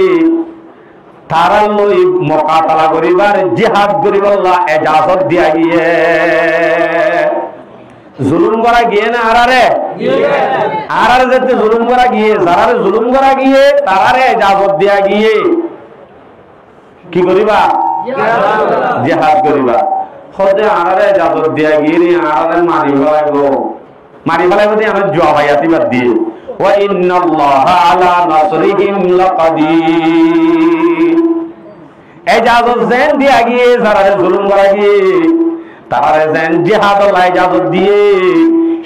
তারা লই মুকাতালা করিবার জিহাদ করিবার আল্লাহ এজাজত দিয়া গিয়ে জুলুম করা গিয়ে না আরারে যেতে জুলুম করা গিয়ে যারারে জুলুম করা গিয়ে তারারে ইজাজত দিয়া গিয়ে কি করিবা জিহাদ করিবা। খোদে আরারে ইজাজত দিয়া গিয়ে আরারে মারি ফেলাইব দিয়ে আমরা জবাব আয়াতিবাদ দিয়ে ওয়া ইন্নাল্লাহা আলা নাসরিহিম লাকাদির। ইজাজত দেন দিয়া গিয়ে যারারে জুলুম করা গিয়ে তারারে যেন জিহাদ আল্লাহ ইজাজত দিয়ে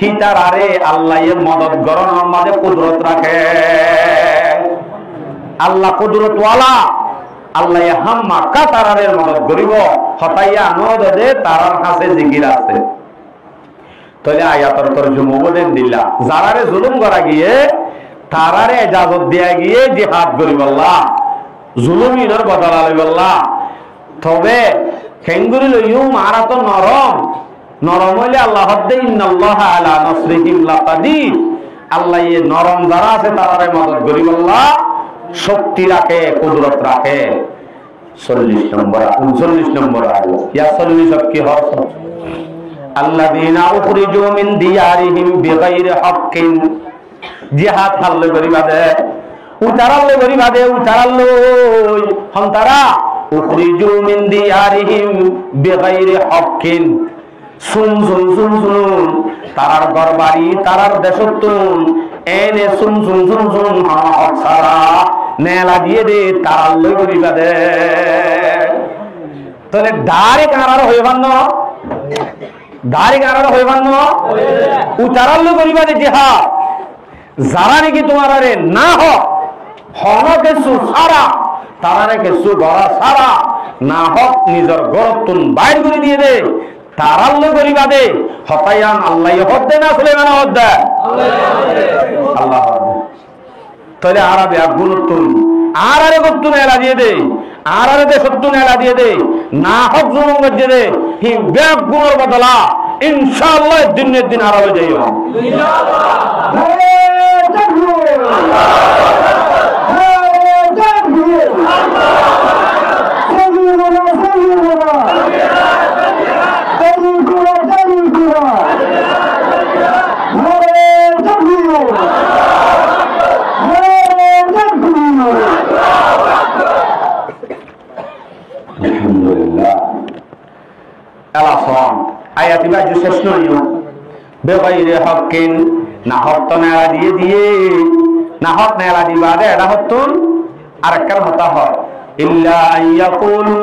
হিতারারে আল্লাহ এর মদত গরনের মাঝে কুদরত রাখে। আল্লাহ কুদরত ওয়ালা, আল্লাহ হাম্মা কা তারারের মদত করিব হতাইয়া নদে তারার কাছে জিকির আছে। তাহলে আয়াতের তরজমা বলেন দিলা যারারে জুলুম করা গিয়ে তারারে ইজাজত দেয়া গিয়ে জিহাদ করিব আল্লাহ, জুলুমিনের বদলা লইব আল্লাহ। তবে খেঙ্গুরি লইও মারা তো নরম হইলে আল্লাহ হদ্দে ইন্নাল্লাহা আলা নাসরিহিম লাকাদির। আল্লাহ এই নরম যারা আছে তারারে মদত করিব আল্লাহ, শক্তি রাখে, কুদরত রাখে। 40 নম্বর 39 নম্বর আয়াত ইয়া 40 কি হরফ আল্লাযীনা উখরিজু মিন দিয়ারিহিম বিগাইরি হাক্কিন। জিহাদ হাল্লে করিবাদে উতারাল্লে হন্তারা উখরিজু মিন দিয়ারিহিম বিগাইরি হাক্কিন। শুন তারার ঘর বাড়ি তারার দেশতুন এনে শুন হক সারা নেলা দিয়ে দে তারার লই করিবা দে। তাহলে ডাইরেক্ট আনার হইবান উতারার লই করিবা দে জিহাদ। যারা নাকি তোমার আরে না হনকে সারা তারারে কিছু গড়া সারা না হক নিজের গড়তুন বাইর করে দিয়ে দে তারাল্য করিবা দে হতায়ান আল্লাহ হদ্দে না সুলাইমান হদ্দে আল্লাহ হদ্দে। তাহলে আরবে গুরুত্ব আর আরে গত্তু নেলা দিয়ে দে আর আরে দে সত্তু নেলা দিয়ে দে না হক জুলুম গজ্জে দে হি ব্যাগ গুণর বদলা ইনশাআল্লাহ দিনের দিন আরাবে যাইও আয়াতিবা যে শেষ নয় বেগাইরে হকিন না হক তো নেলা দিয়ে দিয়ে না হক নেলা দিবা দে এটা হতুন আর একটা হতা হয় ইল্লা আইয়াকুলু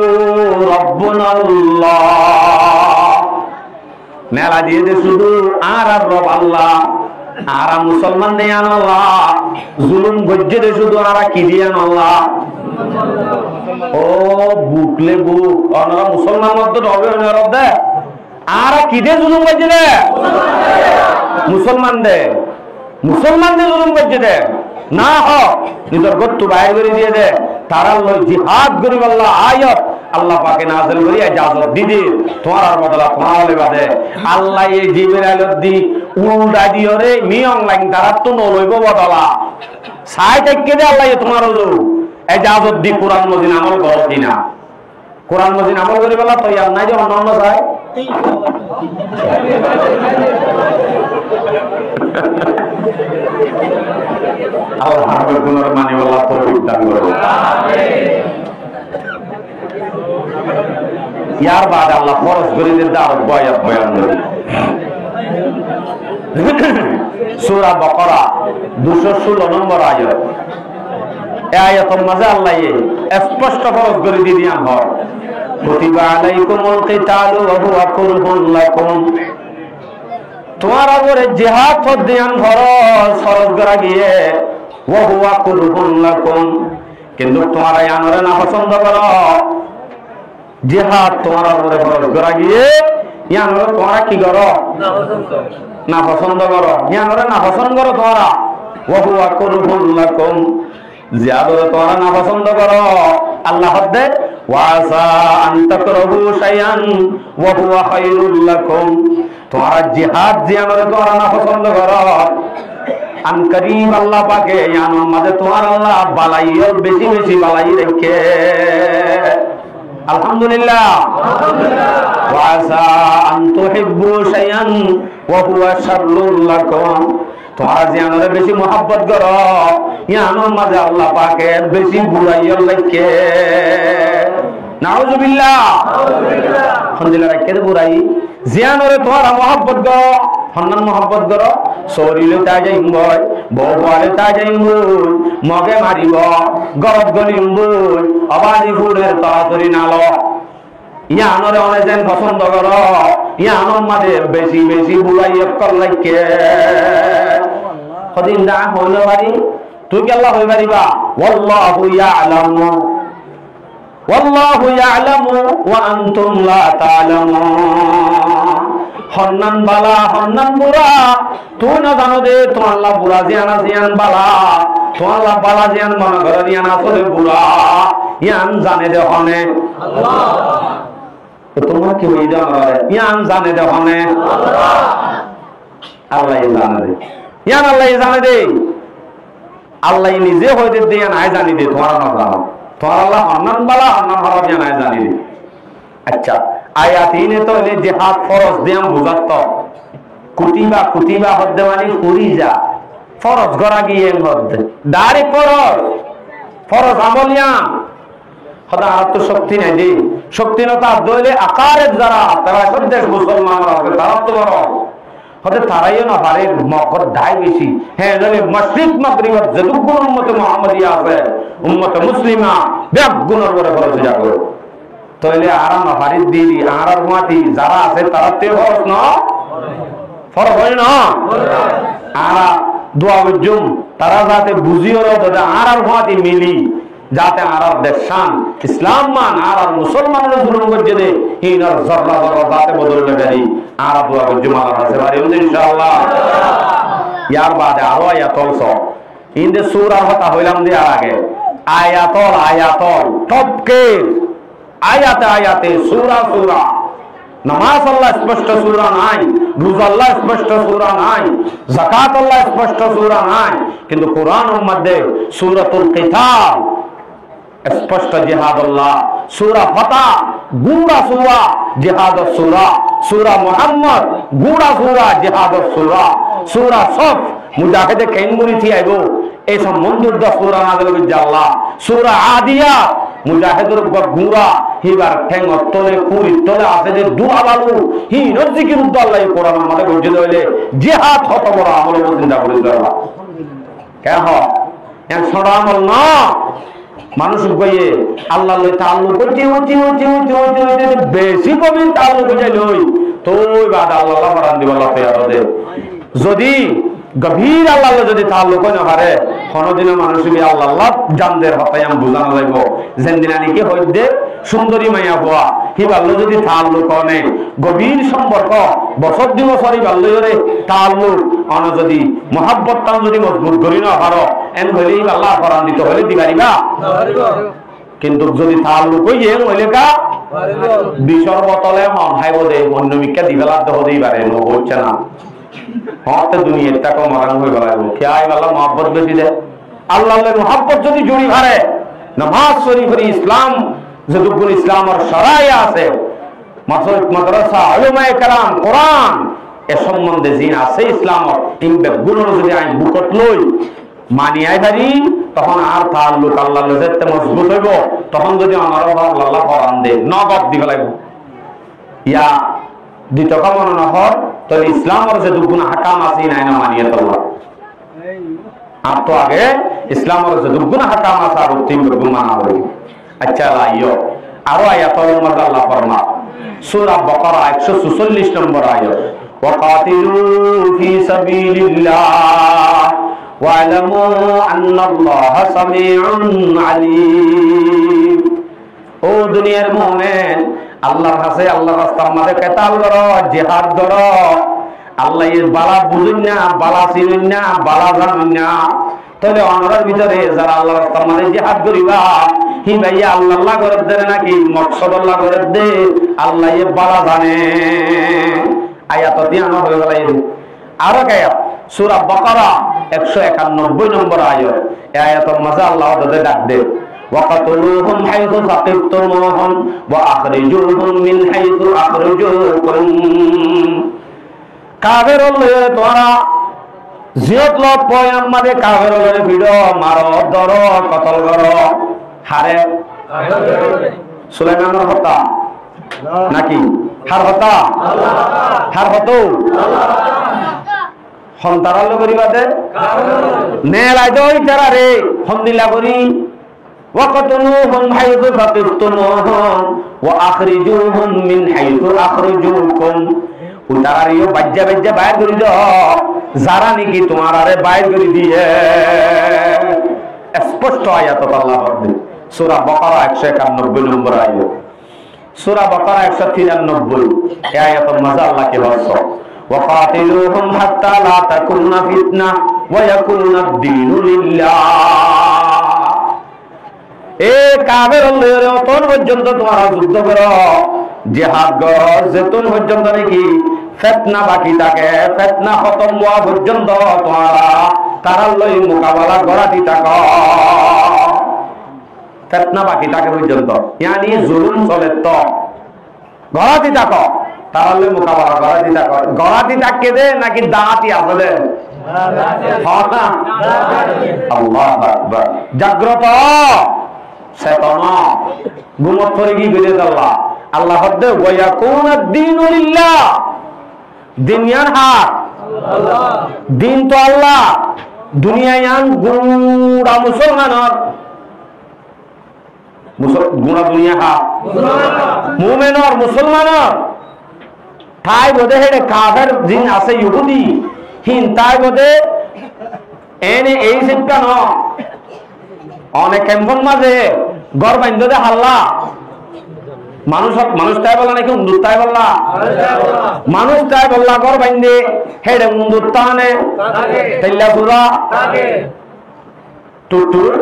রাব্বুনাল্লাহ নেলা দিয়ে দে শুধু আর আর রব আল্লাহ আর মুসলমান দেয়ান আল্লাহ জুলুম গজ্জে দে শুধু আর কি দিয়ান আল্লাহ ও বুকলে বুক অনরা মুসলমান মধ্যে হবে রব দে আর কি দে জুলুম গজ্জে দে মুসলমান দে জুলুম গজ্জে দে না হ নিজের গত্তু বাইর করে দিয়ে দে তারা লই জিহাদ করি আল্লাহ আয়াত আল্লাহ পাকে নাযিল করি ইজাজত দিদি তোমার বদলা তোমার লেবাদে আল্লাহ এই জিবরাইল দি উল্টা দিও রে মি অনলাইন তারা তো নলইব বদলা সাই থেকে দে আল্লাহ তোমার হলো ইজাজত দি কোরআন মজিদ আমল করো কিনা কোরআন মজিদ আমল করি বলা তো আর নাই যে অন্য যায় আল্লাহ আমাদের গুনার মানি আল্লাহ তৌফিক দান করুন ইয়ার বাদ আল্লাহ ফরজ করে দেন দাওয়াত বয়ান করুন সূরা বাকারা 216 নম্বর আয়াত এই আয়াতের মাঝে আল্লাহ স্পষ্ট ফরজ করে দিয়েছেন হয় কুতিবা আলাইকুমুল কিতালু ওয়া হুয়া কুরহুন লাকুম তোমার উপরে জিহাদ ফরদিয়ান ফরজ করা গিয়ে ওয়া হুয়া কুরহুন লাকুম কিন্তু তোমরা ইয়ানরে না পছন্দ করো জিহাদ তোমার উপরে ফরজ করা গিয়ে ইয়ানরে তোমরা কি করো না পছন্দ করো ইয়ানরে না পছন্দ করো তোমরা ওয়া হুয়া কুরহুন লাকুম জিহাদরে তোমরা না পছন্দ করো আল্লাহ হদে ওয়াসা আন তাকরাহু শাইআন ওয়া হুয়া খায়রুল লাকুম তোমরা জিহাদ জিয়ানরে তোমরা না পছন্দ করো আন করিম আল্লাহ পাকে ইয়ানো মাঝে তোমার আল্লাহ বালাইয়ের বেশি বেশি বালাই রেখে আলহামদুলিল্লাহ ওয়াসা আন তুহিব্বু শাইআন ওয়া হুয়া শাররুল লাকুম তোমরা জিয়ানরে বেশি মোহাব্বত করো ইয়ানো মাঝে আল্লাহ পাকে বেশি বুড়াইয়ের রেখে নাউজুবিল্লাহ আলহামদুলিল্লাহ রেখে বুড়াই জিয়ানরে তোমরা মোহাব্বত করো হন্নান মোহাব্বত করো শরীরে তা যাইম বই বউয়ারে তা যাইম বই মগে মারিব গরব গলিম বই অবাদি ফুলের তরাতরি নালো ইয়ানরে অনেক যেন পছন্দ করো ইয়ানোর মাঝে বেশি বেশি বুড়াই কর লাগে কদিন না হইল পারি তুই কি আল্লাহ হই পারিবা ওয়াল্লাহু ইয়ালামু ওয়া আনতুম লা তা'লামুন হন্নান বালা হন্নান বুড়া তুই না জানো দে তোমার আল্লাহ বুড়া জিয়ান জিয়ান বালা তোমার আল্লাহ বালা জিয়ান মনে করে জিয়ান আসলে বুড়া ইয়ান জানে দে হনে আল্লাহ তো তোমরা কি হই জানো ইয়ান জানে দে হনে আল্লাহ জানে দে ইয়ান আল্লাহ জানে দে আল্লাহ নিজে হইতে দে নাই জানি দে তোমার না জানো তোমার আল্লাহ হন্নান বালা হন্নান বালা জিয়ান নাই জানি দে আচ্ছা আয়াতিনে তো এনে জিহাদ ফরজ দিয়াম বুঝাত কুতিবা হদ্দে মানে ফরিজা ফরজ করা গিয়ে হদ্দে ডাইরেক্ট ফরজ আমলিয়া হদা আর তো শক্তি নাই দি শক্তি না তা দইলে আকারে যারা তারা সদ্দেশ মুসলমানরা হবে তারা তো বড় হতে তারাইও না পারে মকর দায় বেশি হ্যাঁ জানে মাশরিক মাগরিব যতগুলো উম্মতে মুহাম্মাদিয়া আছে উম্মতে মুসলিমা বেগুনের উপরে ফরজ জাগো তাহলে আরাম হারিস দিদি আরার মাটি যারা আছে তারা তে ফরজ না ফরজ হয় না আরা দোয়া বুঝুম তারা যাতে বুঝিও দাদা আরার মাটি মিলি যাতে আরার দেশান ইসলাম মান আরার মুসলমানদের জুলুম করছে দে ইনার জররা জররা যাতে বদল লাগি আরা দোয়া বুঝুম আল্লাহ আছে বাড়ি ইনশাআল্লাহ ইয়ার বাদে আরো আয়াত অলসো ইন দে সূরা কথা হইলাম দে আগে আয়াতল আয়াতল টপকে আয়াতে আয়াতে সূরা সূরা নামাজ আল্লাহ স্পষ্ট সূরা নাই, রোজা আল্লাহ স্পষ্ট সূরা নাই, যাকাত আল্লাহ স্পষ্ট সূরা নাই, কিন্তু কোরআনের মধ্যে সূরাতুল কিতাল স্পষ্ট জিহাদ আল্লাহ, সূরা ফাতহ গুড়া সূরা জিহাদের সূরা, সূরা মুহাম্মদ গুড়া সূরা জিহাদের সূরা, সূরা সফ মুজাহিদে কেঙ্গুরি থি আইবো এই সম্বন্ধ সূরা নাযিল হইছে আল্লাহ, সূরা আদিয়াত মুজাহিদের উপর গুড়া হিবার ঠ্যাং তলে কুড়ি তলে আছে যে দুয়া বালু হি নজিকির উদ্দ আল্লাহ কোরআন আমাদের বলতে হইলে জিহাদ হত বড় আমল চিন্তা করে আল্লাহ কেন এক ছোট আমল না মানুষ কইয়ে আল্লাহ লই তাআল্লুক করতে হইতে বেশি কবির তাআল্লুক হইছে লই তোই বাদ আল্লাহ পরান দিব আল্লাহ তৈয়ার দে যদি গভীর আল্লাহ যদি তাআল্লুক না পারে কোনদিন মানুষ বি আল্লাহ জানদের হতায় আম বুঝানো যাইব যেদিন কি হইতে সুন্দরী মাইয়া হওয়া হিবাল্লো যদি তাআল্লুক অনে গভীর সম্পর্ক বছর দিন বছরই বাল্লরে তাআল্লুক অন যদি মহব্বত টান যদি মজবুত করি না পারো এন হইলেই আল্লাহ পরান দিতে হইলে দিবারিবা কিন্তু যদি তাআল্লুক হইয়ে হইলে কা বিশর বোতলে মন খাইব দে অন্য মিক্কা দিবেলা তো হতেই পারে নো হচ্ছে না হতে দুনিয়ার টাকা মারান হয়ে গেল কে আই আল্লাহ মহব্বত বেশি দে আল্লাহর মহব্বত যদি জুড়ি ভারে নামাজ শরীফের ইসলাম যদুগুল ইসলামের শরায়া আছে মাদ্রাসা উলামায়ে কেরাম কোরআন এ সম্বন্ধে জিন আছে ইসলামর তিনটা গুণ যদি আইন বুকত লই মানিয়াই পারি তখন আর তাআল্লুক আল্লাহর সাথে মজবুত হইব তখন যদি আমার আল্লাহ কোরআন দে নগদ দিবে লাগবে ইয়া দ্বিতীয় কামনা না হয় তাহলে ইসলামের যে দুগুণ হাকাম আছে নাই না মানিয়ে আল্লাহ আর তো আগে ইসলামের যে দুগুণ হাকাম আছে আর তিন দুগুণ মানা হবে আচ্ছা আইয়ো আরো আয়াতের মধ্যে আল্লাহ ফরমা সূরা বাকারা 146 নম্বর আয়াত ওয়াকাতিলু ফি সাবিলিল্লাহ ওয়ালামু আন্নাল্লাহা সামিউন আলীম। ও দুনিয়ার মুমিন আল্লাহর কাছে আল্লাহর রাস্তার মধ্যে কিতাল করো জিহাদ করো আল্লাহ এর বালা বুঝুন না বালা চিনুন না বালা জানুন না তাহলে অনরের ভিতরে যারা আল্লাহর রাস্তার মধ্যে জিহাদ করিবা হি ভাইয়া আল্লাহ করে দে নাকি মকসদ আল্লাহ করে দে আল্লাহ এ বালা জানে আয়াত তিয়ানো হয়ে গেল আরো আয়াত সূরা বাকারা 191 নম্বর আয়াত এই আয়াতের মাঝে আল্লাহ ওদের ডাক দে وقتلوهم حيث ثقفتموهم واخرجوهم من حيث اخرجوكم কাফের হলে তোরা জিয়ত লোক পয়ম মানে কাফের হলে ভিড় মারো ধরো কতল করো হারে সুলাইমানের হত্যা নাকি হার হত্যা হার হতো সন্তান করিবাদে নেলাই দই তারা রে হন্দিলা করি وقتلوهم حيث ثقفتموهم واخرجوهم من حيث اخرجوكم উতারিও বাজ্জা বাজ্জা বাইর করে দাও যারা নাকি তোমার আরে বাইর করে দিয়ে স্পষ্ট আয়াত আল্লাহ বলেন সূরা বাকারা 191 নম্বর আয়াত সূরা বাকারা 193 এই আয়াতের মাঝে আল্লাহ কি বলছে ওয়াকাতিলুহুম হাত্তা লা তাকুনা ফিতনা ওয়া ইয়াকুনা আদ-দীনু লিল্লাহ। এ কাফের হলে অতন পর্যন্ত তোমরা যুদ্ধ করো জিহাদ করো যেতন পর্যন্ত নাকি ফিতনা বাকি থাকে ফিতনা খতম হওয়া পর্যন্ত তোমরা তারার লই মোকাবেলা করাটি থাকো ফিতনা বাকি থাকে পর্যন্ত ইয়ানি জুলুম চলে তো গড়াতি থাকো তারার লই মোকাবেলা করাটি থাকো গড়াতি থাকে দে নাকি দাঁতি আছে দে আল্লাহু আকবার জাগ্রত সেতনা গুমত করে কি করে আল্লাহ আল্লাহ হদ্দে ওয়ায়াকুনা আদ-দীনু লিল্লাহ দুনিয়ার হাত আল্লাহ দিন তো আল্লাহ দুনিয়ায়ান গুড়া মুসলমানর গুড়া দুনিয়া হাত মুমিনর মুসলমানর তাই বোধে হেডে কাফের জিন আছে ইহুদি হিন তাই বোধে এনে এই শিক্ষা ন অনেক কেমন মাঝে গড় বাইন্ধ দে হাল্লা মানুষ তাই বললা নাকি উন্দুর তাই বললা মানুষ তাই বললা গড় বাইন্ধে হেডে উন্দুর তানে তাইলা পুরা টুটুর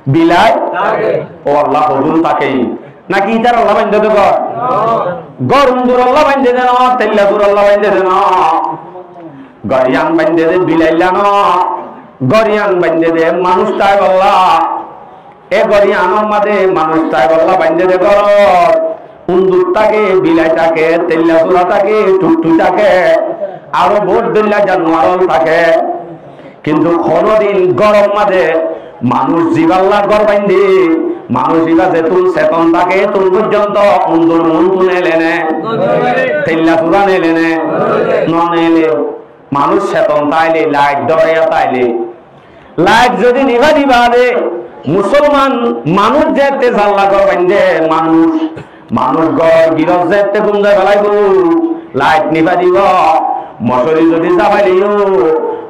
বিলাই ও আল্লাহ হুজুর তাকেই নাকি ইতার আল্লাহ বান্ধে তো গরম দূর আল্লাহ বান্ধে দেন তেল্লা দূর আল্লাহ বান্ধে দেন গরিয়ান বান্ধে দে বিলাইলা ন গরিয়ান বান্ধে দে মানুষ তাই বললা এ গরিয়ানোর মাঝে মানুষ তাই বললা বান্ধে দে গর উন্দুর থাকে বিলাই থাকে তেল্লা দূরা থাকে টুকটু থাকে আরো ভোট দিল্লা জানোয়ার থাকে কিন্তু কোনদিন গরম মাঝে মানুষ জীবাল্লার ঘর বাইন্ধে মানুষ ইবা যেতুন চেতন থাকে তুন পর্যন্ত অন্দর মন তুনে এলেনে তেল্লা তুরা নেলেনে নেলে মানুষ চেতন তাইলে লাইট ডরাইয়া তাইলে লাইট যদি নিভা দিবা দে মুসলমান মানুষ যেতে জাল্লা ঘর বাইন্ধে মানুষ মানুষ ঘর গিরজ যেতে গুমজায় ফেলাইব লাইট নিভা দিব মশারি যদি যাবাইলিও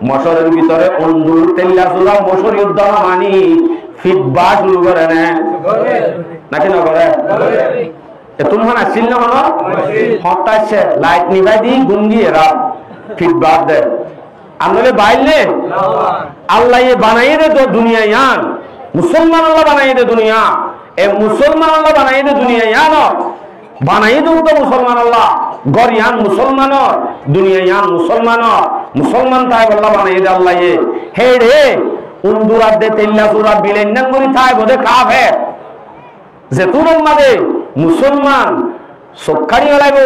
মশারির ভিতরে অন্দুর তেল্লা চুলা মশারি উদ্যান মানি ফিটবা শুরু করে নাকি না করে তোমার আসছিল না মনে হতাশে লাইট নিভাই দি গুঙ্গি এরা ফিটবার দে আনলে বাইলে আল্লাহ বানাই দে তো দুনিয়া ইয়ান মুসলমান আল্লাহ বানাই দে দুনিয়া এ মুসলমান আল্লাহ বানাই দে দুনিয়া ইয়ান বানাই দেব তো মুসলমান আল্লাহ গরিয়ান মুসলমান দুনিয়া ইয়ান মুসলমান মুসলমান তাই আল্লাহ বানাই দে আল্লাহ হে রে উন্দুরাত দে তেল্লা চুরা বিলেন করি তাই বোধে কাফে যে তোর মাঝে মুসলমান সবকারি ফেলাইব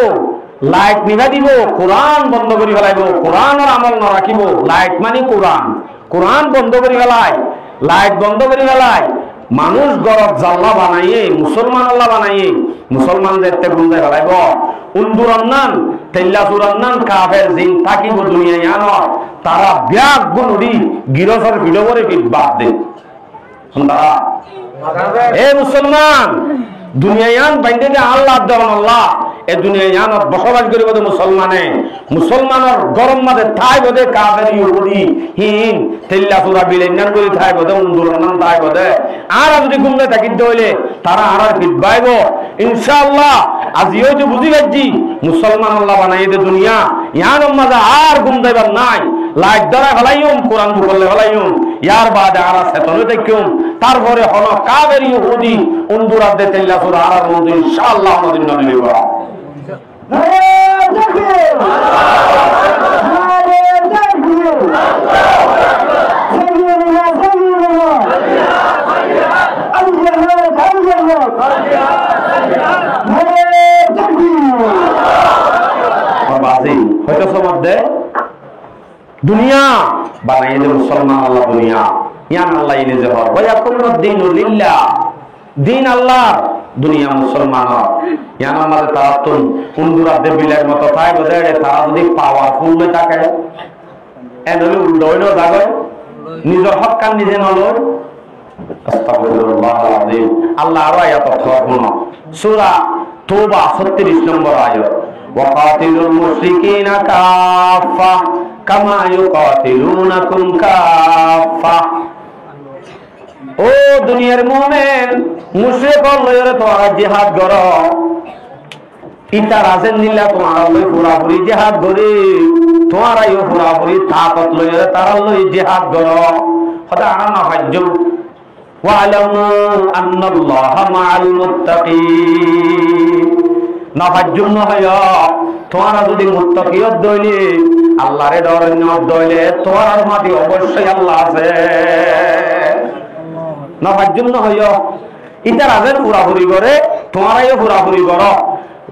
লাইট নিভা দিব কোরআন বন্ধ করি ফেলাইব কোরআনের আমল ন রাখিব লাইট মানে কোরআন কোরআন বন্ধ করি ফেলায় লাইট বন্ধ করি ফেলায় মানুষ গরব জাল্লা বানাইয়ে মুসলমান আল্লাহ বানাইয়ে মুসলমানদের তে গুন্দায় ফেলাইব উন্দুরান্নান তেল্লা চুরান্নান কাফের জিন থাকিব দুনিয়া ইয়ান তারা ব্যাগ গুণরি গিরসর ভিড় করে পিঠ বাদ দে এ মুসলমান দুনিয়া ইয়ান বাইন্দে দে আল্লাহ দেওয়ান আল্লাহ এ দুনিয়া ইয়ানত বসবাস করিব তো মুসলমানে মুসলমানের গরম মাঝে ঠাই বোধে কাফের ইহুদি হিন তেল্লা চুরা বিলেন করি ঠাই বোধে উন্দুরান্নান ঠাই বোধে আর যদি গুমলে থাকিতে হইলে তারা আর পিঠ বাইব ইনশাআল্লাহ আজিও যে বুঝি পাচ্ছি মুসলমান আল্লাহ বানাই দে দুনিয়া ইয়ানোর মাঝে আর গুম দেবার নাই লাইট দ্বারা ফেলাইম কোরআন বললে ফেলাইম ইয়ার বাদে আর চেতনে দেখিম তারপরে হন কাবের ইহুদি উন্দুরাত দে তেল্লা চুরা আর মধ্যে ইনশাআল্লাহ আমাদের নবী নিব দুনিয়া বানাই দে মুসলমান আল্লাহ দুনিয়া ইয়ান আল্লাহ ইনে যে হর ওয়া কুল্লু দ্বীনু লিল্লাহ দিন আল্লাহ দুনিয়া মুসলমান ইয়ান আমাদের তারাতুন উন্দুরা দেবিলার মতো তাই বোধে তারা যদি পাওয়ারফুল হয়ে থাকে এনলে উল্টোইনো জাগে নিজের হক কান নিজে নলো আস্তাগফিরুল্লাহ আযীম আল্লাহ আর আয়াত শুনো সূরা তওবা 36 নম্বর আয়াত ওয়াকাতিলুল মুশরিকিনা কাফা কামা ইউকাতিলুনাকুম কাফা ও দুনিয়ার মুমিন মুশরিক লয়রে তোরা জিহাদ করো ইতা রাজেন নিলা তোমার লই পুরাপুরি জিহাদ করি তোমারা ইও পুরাপুরি তাকত লয়রে তারা লই জিহাদ করো খোদা আনা হাজ্জু ওয়ালামু আন্নাল্লাহা মাআল মুত্তাকিন নাফাজ্জুম নয় তোমারা যদি মুত্তাকিয়ত দইলে আল্লাহরে ডরনিয়ত দইলে তোমার মাটি অবশ্যই আল্লাহ আছে নাফাজ্জুম নয় ইতা রাজেন পুরাপুরি করে তোমারাইও পুরাপুরি করো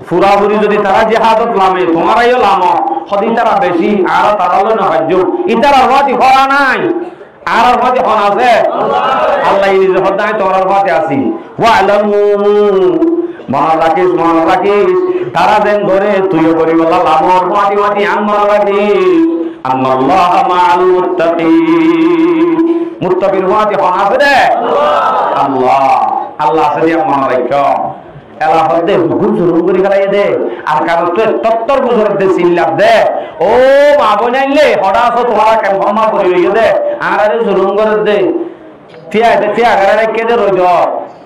পুরাপুরি যদি তারা জিহাদত লামে তোমারাইও লামো সদি তারা বেশি আর তারা হলো নাফাজ্জুম ইতার মাটি করা নাই আর মাটি কোন আছে আল্লাহ নিজে হদায় তোমার মাটি আছি ওয়ালামু মনে রাখিস তারা যেন ধরে তুইও করি বলা লামর মাটি মাটি আন মনে রাখিস আল্লাহ মাআল মুত্তাকিন মুত্তাকির মাটি কোন আছে রে আল্লাহ আল্লাহ আছে দিয়া মনে রাখো এলা হদে হুকুম শুরু করি ফেলাই দে আর কারণ তো তত্তর বুঝর দে চিল্লাপ দে ও মা বনাইলে হড়া আছো তোমারা কেন ক্ষমা করি হইয়ে দে আর আরে শুরু করে দে তিয়া গারে কে দে রইজ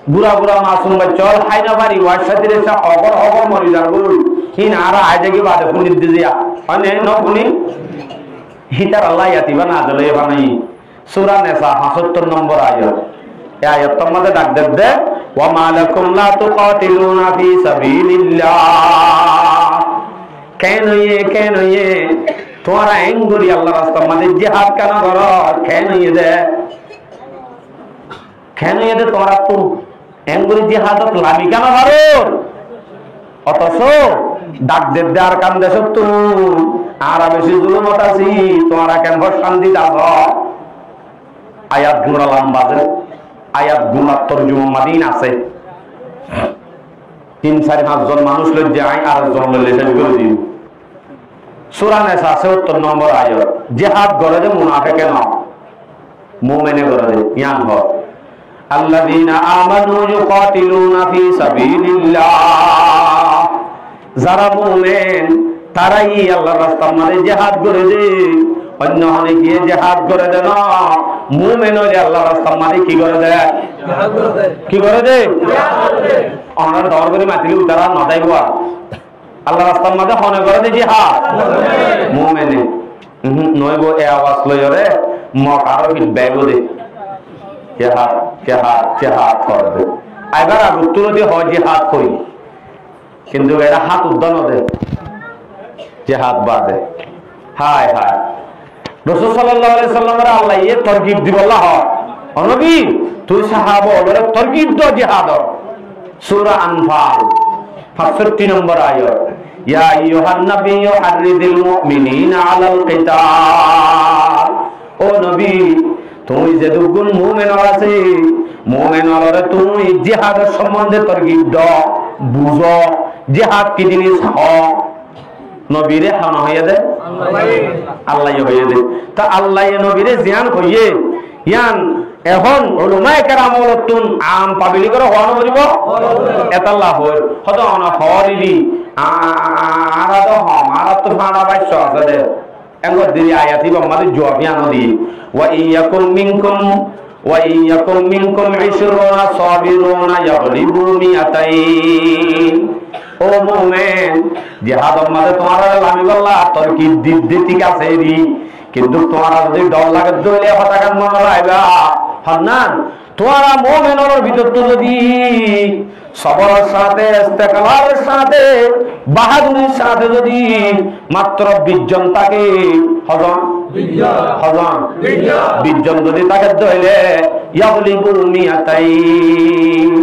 বুড়া বুড়া মাসুম চল খাই না পারি ওয়ার সাথে রেসা অগর মরি যার গুরু হিন আর আইজে কি বাদে ফুনি দিয়া মানে ন ফুনি হিতার আল্লাহ ইয়াতিবা না দলে বানাই সূরা নিসা 75 নম্বর আয়াত এই আয়াতটার মধ্যে ডাক দেবে ওয়া মা লাকুম লা তুকাতিলুনা ফি সাবিলিল্লাহ। কেন ইয়ে তোমরা এঙ্গুরি আল্লাহর রাস্তার মধ্যে জিহাদ কেন করো? কেন ইয়ে দে তোমরা তো এঙ্গুরি জিহাদত লামি কেন করো? অথচ ডাক দেবে আর কান দেশ তুমি আর বেশি জুলুমত আছি, তোমরা কেন শান্তি দাও? আয়াত গুণা লম্বা আছে, আয়াত গুণার তরজুমা মাদিন আছে। 3-4-5 জন মানুষ লজ্জে আই আর জন লইলে শেষ করে দিন। সূরা নিসা ৭৪ নম্বর আয়াত। জিহাদ করে যে মুনাফিকে না, মুমিনে করে যে ইয়ান হ আল্লাযীনা আমানু ইউকাতিলুনা ফি সাবিলিল্লাহ। যারা মুমিন তারাই আল্লাহর রাস্তার মধ্যে জিহাদ করে যে, অন্য হলে গিয়ে জিহাদ করে দেন। মুমিন হলে আল্লাহর রাস্তার মধ্যে কি করে দেয়? কি করে দে? আমরা দর করে মাতিলে উতারা না যাইব। আল্লাহর রাস্তার মধ্যে হনে করে দে জিহাদ মুমিনে নইব। এ আওয়াজ লইরে মকারো ফিডব্যাক দে জিহাদ জিহাদ জিহাদ করবে। এবার উত্তর দিয়ে হয় জিহাদ করি, কিন্তু এরা হাত উদ্যান দে জিহাদ বাদে। হায় হায়, রাসূল সাল্লাল্লাহু আলাইহি সাল্লামের আল্লাহ এই তরগিব দিবল্লাহ নবী তুই সাহাবা ওরে তরগিব দাও জিহাদ। সূরা আনফাল 65 নম্বর আয়াত। ইয়া আইয়ুহান নাবিয়্যু হাররিদিল মুমিনিনা আলাল কিতাল। ও নবী তুমি যে দুগুণ মুমিন আছে, মুমিনরে তুমি জিহাদের সম্বন্ধে তরগিব দাও, বুঝো জিহাদ কি জিনিস। নবীরে হানা হইয়া দে আল্লাহ হইয়া দে। তা আল্লাহ নবীরে জিয়ান হইয়ে ইয়ান এখন উলামায়ে কেরাম ওলতুন আম পাবলিক করে হওয়া বলিব এতাল্লাহ হই হদ না হরিলি আরাদ হম আরাদ তো ভাড়া বাইশ আছে দে এঙ্গর দিদি আয়াতি বাম্মাদের জওয়াবিয়ান দি ওয়া ইয়াকুম মিনকুম 20 সাবিরুনা ইয়াগলিবু মিআতাইন। ও মুমিন জিহাদের মধ্যে তোমার লামি বল্লা তরকিব দিদি ঠিক আছে রি, কিন্তু তোমারা যদি ডর লাগে দইলে হঠাৎ মনে রাখবা হান্নান তোমারা মুমিনের ভিতর তো যদি সবরের সাথে ইস্তেকলালের সাথে বাহাদুরির সাথে যদি মাত্র 20 জন থাকে, হজন যদি তাকে দইলে ইয়াগলিবু মিআতাইন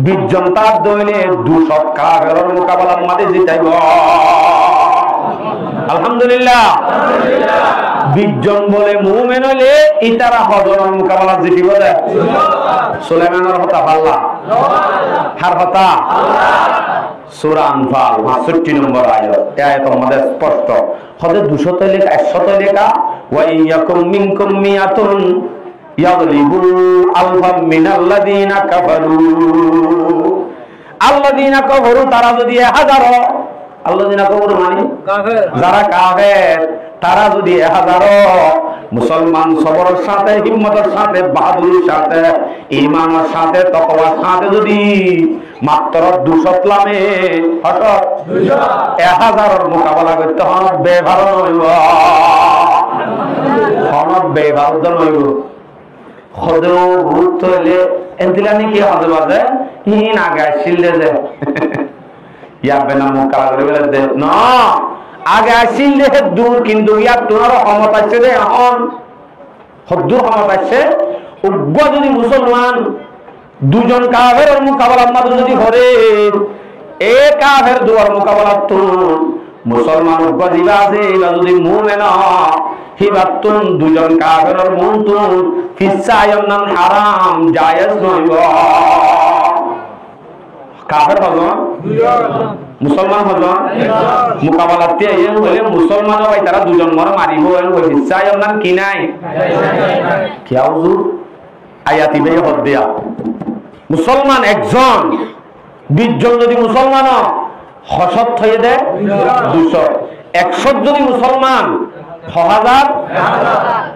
20 জন তার দইলে 200 কাফেরের মোকাবেলার মাঝে জিতাইব। আলহামদুলিল্লাহ 20 জন বলে মুমিন হলে ইতারা হজরের মোকাবেলা জিতিব। সুলাইমানের হতা আল্লাহ হার হতা সূরা আনফাল 65 নম্বর আয়াত। এই আয়াতের মধ্যে স্পষ্ট হদে 200 তে লেখা 100 তে লেখা ওয়া ইয়াকুম মিনকুম মিয়াতুন ইয়াগলিবু আলফাম মিনাল্লাযিনা কাফারু। আল্লাযিনা কাফারু তারা যদি 1000, আল্লাযিনা কাফারু মানে কাফের, যারা কাফের তারা যদি 1000 মুসলমান সবরের সাথে হিম্মতের সাথে বাহাদুরির সাথে ঈমানের সাথে তাকওয়ার সাথে যদি মাত্র 200 লামে হঠাৎ 1000 মোকাবেলা করতে হয় বেভার নইব, হনব বেভার নইব। খদরো গুরুত্ব হলে এন্তিলানি কি হবে বাজে হিন আগে আসিলে যে ইয়াবে না মোকাবেলা করে দে না আগে আসিলে দূর, কিন্তু ইয়ার তোমার ক্ষমতা আছে রে এখন হদ্দুর ক্ষমতা আছে। উগ্র যদি মুসলমান 2 জন কাফের মোকাবেলার মাঝে যদি করে এ কাফের দুয়ার মোকাবেলা তো মুসলমান উগ্র দিবা আছে এবার যদি মুমিন হিবাতুন 2 জন কাফের মুনতুন ফিসায়নান হারাম জায়েজ নইব। কাফের হলো মুসলমান হলো মোকাবেলাতে এই হলে মুসলমান হয় তারা 2 জন মর মারিব ফিসায়নান কি নাই কি হুজুর আয়াতি বে হদ দিয়া মুসলমান একজন 20 জন যদি মুসলমান হসত হয়ে দেয় 200, 100 যদি মুসলমান 6000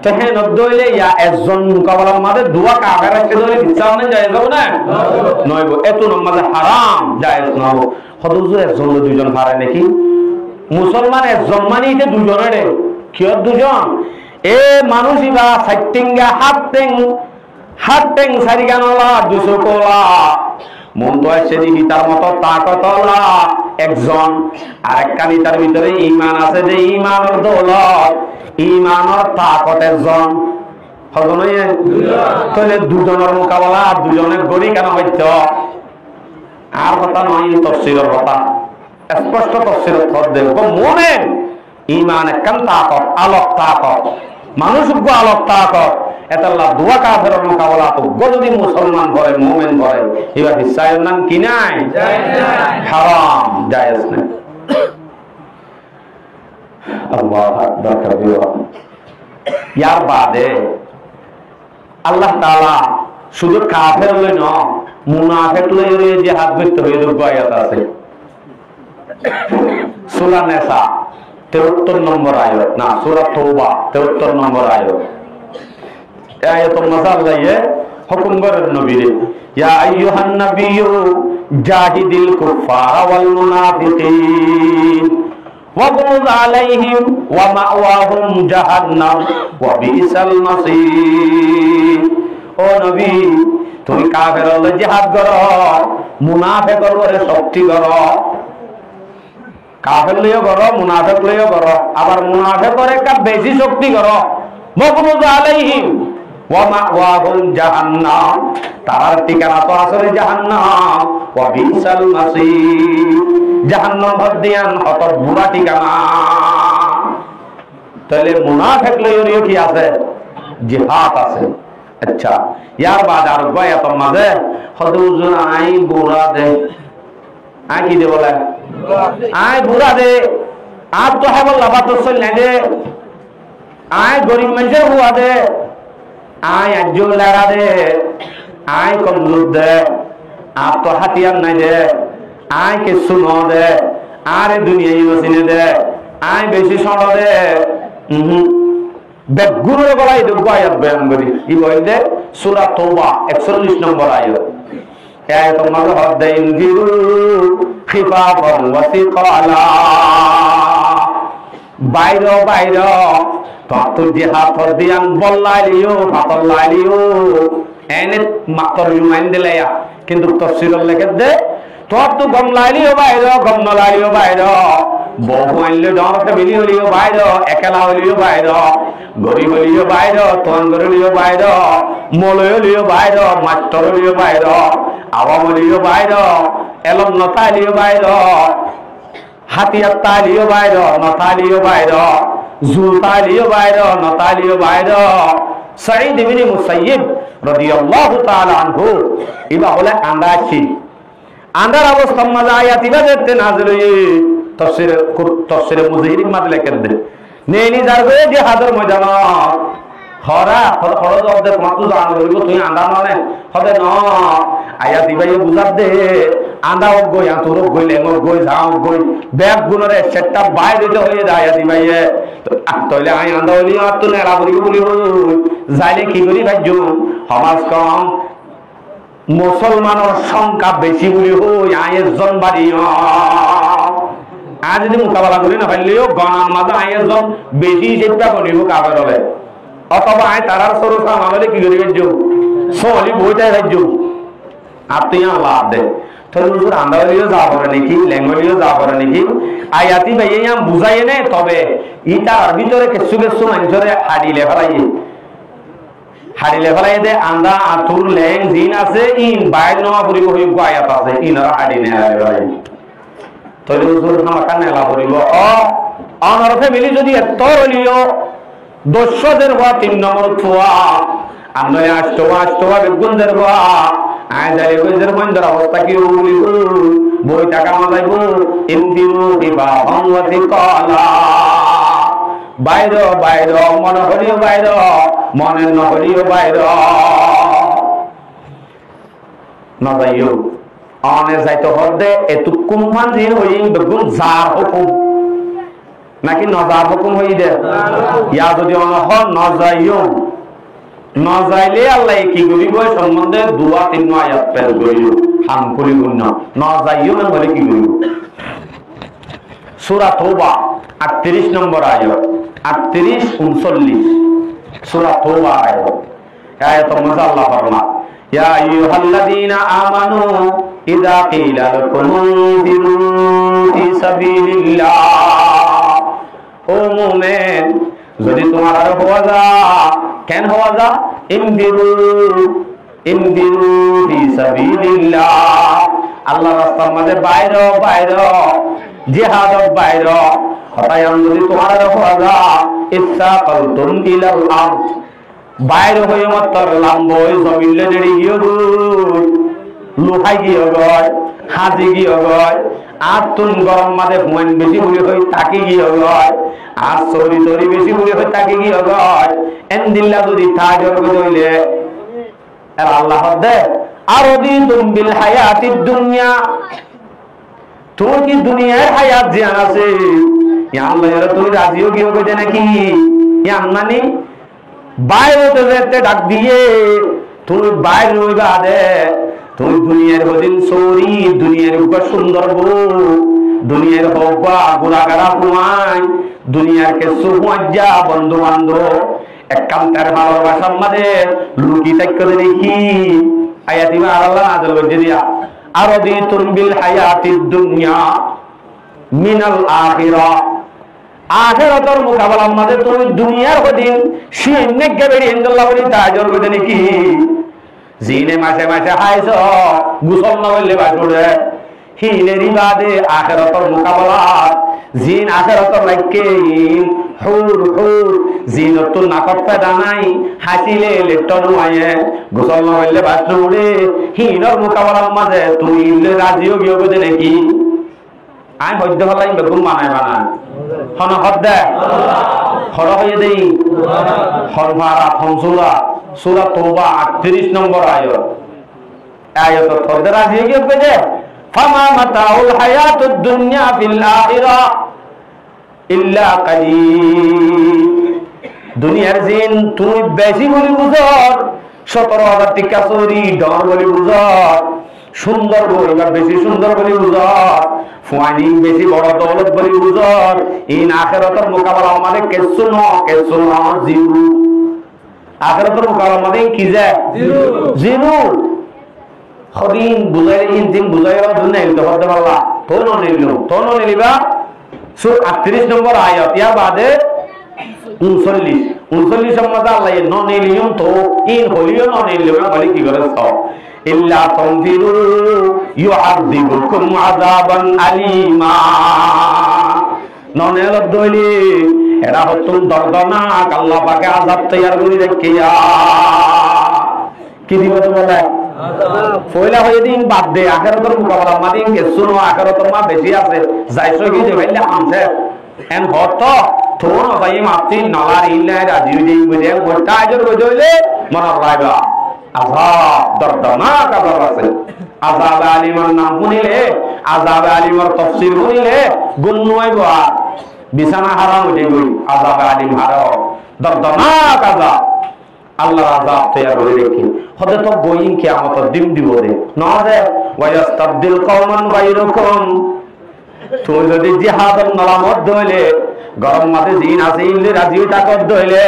তেহে 90 হইলে ইয়া একজন মোকাবেলার মাঝে দুয়া কাফের আছে ধরে বিশ্বাস না যায় যাব না নইব এত নামাজে হারাম জায়েজ নব। হদুজু একজন 2 জন হারে নাকি মুসলমান একজন মানে এটা 2 জনের কি 2 জন এ মানুষ ইবা সাইটিঙ্গা হাত টেং সারি গানলা দুশো কোলা মন তো আসছে দেখি তার মতো তাকতলা একজন, আরেক কানি তার ভিতরে ইমান আছে যে ইমানের দৌলত ইমানের তাকত একজন। তাহলে দুজনের মোকাবেলা দুজনের গড়ি কেন হইত? আর কথা নয়, তফসিলের কথা স্পষ্ট তফসিলের খর দেব মনে ইমান একখান তাকত, আলোক তাকত, মানুষ আলোক তাকত। এতাল্লাহ দুয়া কাফের মোকাবেলা তো যদি মুসলমান করে মুমিন করে এবার হিসাবের নাম কি নাই? হারাম, জায়েজ নাই। আল্লাহু আকবার কাবীরা। ইয়ার বাদে আল্লাহ তাআলা শুধু কাফের লই না, মুনাফিক লই জিহাদ করতে হইল আয়াত আছে। সূরা নিসা 73 নম্বর আয়াত, না সূরা তওবা 73 নম্বর আয়াত। আয়াত মজা আল্লাহ হুকুম করেন নবীরে, ইয়া আইয়ুহান নাবিয়্যু জাহিদিল কুফারা ওয়াল মুনাফিকিন ওয়াগলুয আলাইহিম ওয়া মাওয়াহুম জাহান্নাম ওয়া বিসাল মাসীর। ও নবী, তুমি কাফেরের লগে জিহাদ করো, মুনাফিকের লগে শক্তি করো। কাফের লইও করো, মুনাফিক লইও করো, আবার মুনাফিকের একটা বেশি শক্তি করো। ওয়াগলুয আলাইহিম ওয়া মাওয়াহুম জাহান্নাম, তার ঠিকানা তো আসলে জাহান্নাম। ওয়া বিসাল মাসীর, জাহান্নাম ভদ্দিয়ান কত বুড়া ঠিকানা। তাহলে মুনাফিক লইও কি আছে? জিহাদ আছে। আচ্ছা, ইয়ার বাদ আর গয়াত মাঝে হুজুর আই বুড়া দে, আই কি দে বলে? আই বুড়া দে, আর তো হ্যাঁ বললা বাত চল না দে, আই গরিব মানুষের হুয়া দে, আই আজ্জু লড়া দে, আই কমজোর দে, আর তো হাতিয়ার নাই দে, আই কিছু ন দে, আরে দুনিয়া ইউসিনে দে, আই বেশি সড় দে। বেগুনের গলায় দেব আয়াত বয়ান করি কি বলতে? সূরা তওবা 41 নম্বর আয়াত। আয়াত মাঝে হদাইন গিরু খিফাফান ওয়া সিকালা, বাইরে বাইরে তো জিহাদ দিয়ান বল্লাইলিও ফাতাল্লাইলিও এনে মাত্র ইমান দিলায়া, কিন্তু তাফসীরের লেখে দে তো গম লাইলিও বাইরে, গম লাইলিও বাইরে, বহু আনলে ডর ফ্যামিলি হলিও বাইরে, একলা হলিও বাইরে, গরিব হলিও বাইরে, তোন হলিও বাইরে, মলয় হলিও বাইরে, মাস্টার হলিও বাইরে, আওয়াম হলিও বাইরে, এলম নতালিও বাইরে, হাতিয়ার তালিও বাইরে, নতালিও বাইরে, জুতালিও বাইরে, নতালিও বাইরে। সাঈদ ইবনে মুসাইয়্যিব রাদিয়াল্লাহু তাআলা আনহু ইবা বলে আন্দাছি আন্দার অবস্থা মাঝে আয়াত ইবা দেখতে নাযিল হই তফসিরে মুজাহিরিন মাঝে লেখেন দে নেনি যাবে যে হাজার ময়দান হরা হরদ অবদে মাতু জানো হইব তুই আন্দা মানে হবে ন আয়াত ইবাই বুঝাত দে আন্দা গই আতর গই লেঙ্গর গই যাও গই ব্যাগ গুনরে সেটটা বাই দিতে হয়ে যায় আয়াত ইবাই তাহলে আই আন্দা হলি আর তো নেলা বলি বলি যাইলে কি করি ভাইজু সমাজ কম মুসলমানের সংখ্যা বেশি বলি হই আয়ের জন বাড়ি আজ যদি মোকাবেলা করি না পারলেও গণার মাঝে আয়ের জন বেশি চেষ্টা করিব কাবের হলে, অথবা আয় তারার সরু আমাদের কি করি ভাইজু সলি বইটাই ভাইজু আপনি লাভ দে তোর আন্দালিও যা করে নাকি ল্যাঙ্গুয়েজও যা করে নাকি আয়াতি ভাইয়া বুঝাই নে, তবে ইটার ভিতরে কিছু কিছু মানুষের হাড়িলে ফেলাই দে আন্দা আতুর ল্যাং জিন আছে ইন বাইর নমা পরিব হইব আয়াত আছে ইনার হাড়ি নে ভাই তবে হুজুর আমাকে নেলা পরিব অনর ফ্যামিলি যদি এত হলিও 200 হওয়া 3 নম্বর থুয়া আমরা আষ্টবা বেগুনদের হওয়া আয় যাই গজের মন্দির অবস্থা কি বলি বই টাকা মালাইব ইনদিরু দিবা ভঙ্গতি কলা বাইরে বাইরে মন হলিও বাইরে মনে ন হলিও বাইরে না যাইও অনে যাইতে হদে এতু কুম্মান যে হই বেগুন জার হুকুম নাকি নজার হুকুম হই দে ইয়া যদি অন হ ন যাইও না যাইলে আল্লাহ কি করিব সম্বন্ধে 2-3 আয়াত পেশ করিব হাম করিব না যাইও না বলে কি করিব? সূরা তওবা 38 নম্বর আয়াত 38-39 সূরা তওবা আয়াত আয়াত মজা আল্লাহ ফরমান ইয়া আইয়ুহাল্লাযীনা আমানু ইযা কিলা লাকুম ইনফিরু ফি সাবিলিল্লাহ, ও মুমিন যদি তোমার আর হওয়া যা কেন হওয়া যা ইনফিরু ফি সাবিলিল্লাহ, আল্লাহর রাস্তার মধ্যে বাইরে বাইরে জিহাদত বাইরে হতায় যদি তোমার আর হওয়া যা ইসসাকালতুম ইলাল আরদ, বাইরে হয়ে মাত্র লাম্ব ওই জমিলে নেড়ে গিয়ে লোহাই গিয়ে গয় হাজি গিয়ে গয় আর তুন গরম মাঝে হুমেন বেশি বুড়ি হয়ে তাকে গিয়ে গয় আর সরি তরি বেশি বুড়ি হয়ে তাকে গিয়ে গয় এন্দিল্লা যদি তাজর হইলে আর আল্লাহ দে আরদিতুম বিল হায়াতিদ দুনিয়া, তোর কি দুনিয়ার হায়াত জিয়ান আছে ইয়া আল্লাহ এর তুই রাজিও গিয়ে গজে নাকি ইয়া মানে বাইরে যেতে ডাক দিয়ে তুমি বাইরে রইবা দে, তুমি দুনিয়ার হদিন সৌরি দুনিয়ার উপর সুন্দর বউ দুনিয়ার হবা গুড়াগাড়া হুমাই দুনিয়ার কে সুমজ্জা বন্ধু বান্ধব একান্তের ভালোবাসার মাঝে লুকি থাকতে দেখি আয়াতিমা আল্লাহ নাযিল করে দিয়া আরদিতুম বিল হায়াতিদ দুনিয়া মিনাল আখিরাহ, আখিরাতের মোকাবেলার মাঝে তুমি দুনিয়ার হদিন শিনে গবেড়ি ইনশাআল্লাহ বলি তাজর করে নাকি জিনে মাসে মাসে হাইছ গোসল না হইলে বাসুরে হিলেরি বাদে আখিরাতের মোকাবেলা জিন আখিরাতের লাইকে হুর হুর জিনত নাকত পেদা নাই হাসিলে লেটন আয়ে গোসল না হইলে বাসুরে হিলর মোকাবেলার মাঝে তুমি ইলে রাজিও গিয়ে গদে নাকি আই হদ্দ হলাই বেগুন বানায় হন হদ্দে হর হয়ে দেই হরমারা ফনসুরা সূরা তওবা 38 নম্বর আয়াত হদ্দে রাজি গিয়ে পেজে ফামা মাতাউল হায়াতুদ দুনিয়া ফিল আখিরাহ ইল্লা কালিল, দুনিয়ার জিন তুমি বেশি বলি বুঝর 17,000 টাকা চুরি ডর বলি বুঝর সুন্দর বলি বা বেশি সুন্দর বলি বুঝর ফুয়ানি বেশি বড় দৌলত বলি বুঝর ইন আখিরাতের মোকাবেলা আমাদের কেসু ন জিরো, আখিরাতের মোকাবেলা আমাদের কি যায় জিরো খদিন বুঝাই ইন দিন বুঝাইরা দুনিয়া ইলতে হতে পারলা তোনো নিলিবা সূরা 38 নম্বর আয়াত ইয়া বাদে 39 সম্মত আল্লাহ ন নিলিয়ম তো ইন হলিও ন নিলিয়ম বলি কি করে সব ইল্লা তানফিরু ইউআযিবুকুম আযাবান আলীমা, ননেল দইলি এরা হতুন দর্দনাক আল্লাহ পাকে আযাব তৈয়ার করে রাখিয়া কি দিব তো বলে পয়লা হয়ে দিন বাদ দে আখিরাতের মোকাবেলা মাদিন কে শুনো আখিরাতের মা বেশি আছে যাইছো কি যে ভাইলে আমছে এন হত তোর ভাই মাতি নালার ইল্লা রাজি হই দিই বুঝে গোটা আজর গজইলে মনার রাইবা আযাব দর্দনাক আযাব আছে, আযাব আলিমার নাম শুনিলে আযাব আলিমার তাফসীর শুনিলে গুণ হইবো বিছানা হারাম হই গই আযাব আলিম হারাম দর্দনাক আযাব আল্লাহ আযাব তৈয়ার করে রেখে হতে তো গোয়িং কিয়ামতের দিন দিব রে না রে ওয়ায়াস্তাবদিল কওমান গায়রুকুম, তুমি যদি জিহাদের নালামত দইলে গরম মাঝে জিন আছে ইল্লে রাজি তাকত দইলে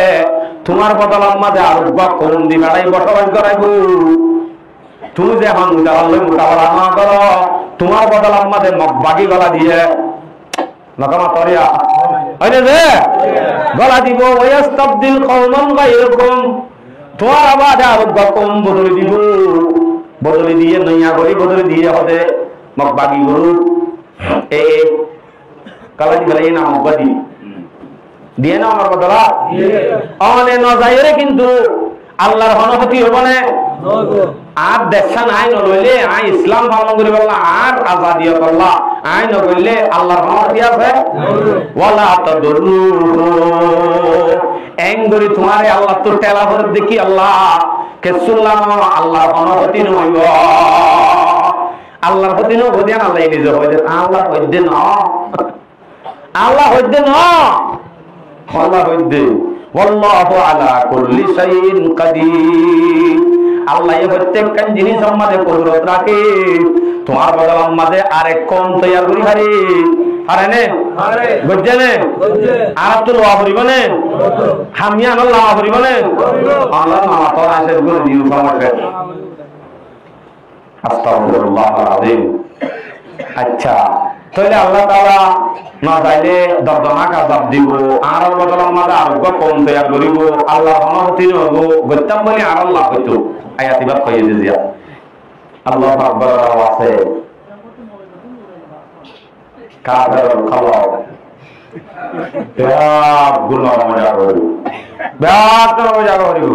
তোমার বদলার মাঝে আর বা কোন দি বেড়াই বসবাস করাইবো, তুমি যে এখন উদাহরণ মোকাবেলা না করো তোমার বদলার মাঝে মগবাগি গলা দিয়ে নকমা তরিয়া হইলে যে গলা দিব ওয়ায়াস্তাবদিল কওমান গায়রুকুম, তোমার আবার আর কম বদলে দিব বদলে দিয়ে নইয়া করি বদলে দিয়ে হতে মগবাগি গরু এ কালাজি গলাই না মগবাদি দিয়ে না আমার বদলা অনে ন যাইরে কিন্তু আল্লাহর হনপতি হবে না আর দেখা নাই নলইলে আই ইসলাম পালন করি বললা আর আজাদিয়ত আল্লাহ আই নকইলে আল্লাহর হনপতি আছে ওয়ালা তাদরু এঙ্গরি তোমারে আল্লাহ তো টেলা ভরে দেখি আল্লাহ কেসুল্লাহ আল্লাহর হনপতি নইব আল্লাহর প্রতি নো বদিয়ান আল্লাহ নিজে হইতে আল্লাহ হইতে না আল্লাহ হইতে না আল্লাহ হইতে ওয়াল্লাহু আলা কুল্লি শাইইন কাদির, আল্লাহ এই প্রত্যেকটা জিনিসের মধ্যে কুদরত রাখে, তোমার বদলার মধ্যে আরেক কোন তৈয়ার করি হারে পারে নে গজ্জে নে আর তো লোয়া করিব নে হামিয়া ন লাওয়া করিব নে আল্লাহ মামা তো আছে গুলো দিও সমস্যা আস্তাগফিরুল্লাহল আযীম। আচ্ছা তাহলে আল্লাহ তাআলা না চাইলে দর্দনাক আযাব দিব আর বদলার মাঝে আরোগ্য কম তৈরি করিব আল্লাহ অনুমতি নব গত্তাম বলি আর আল্লাহ হইতো আয়াতিবাদ কইয়ে দিয়া আল্লাহু আকবার আছে কাফের খালাও ব্যাপ গুলো মজা করিব ব্যাপ মজা করিব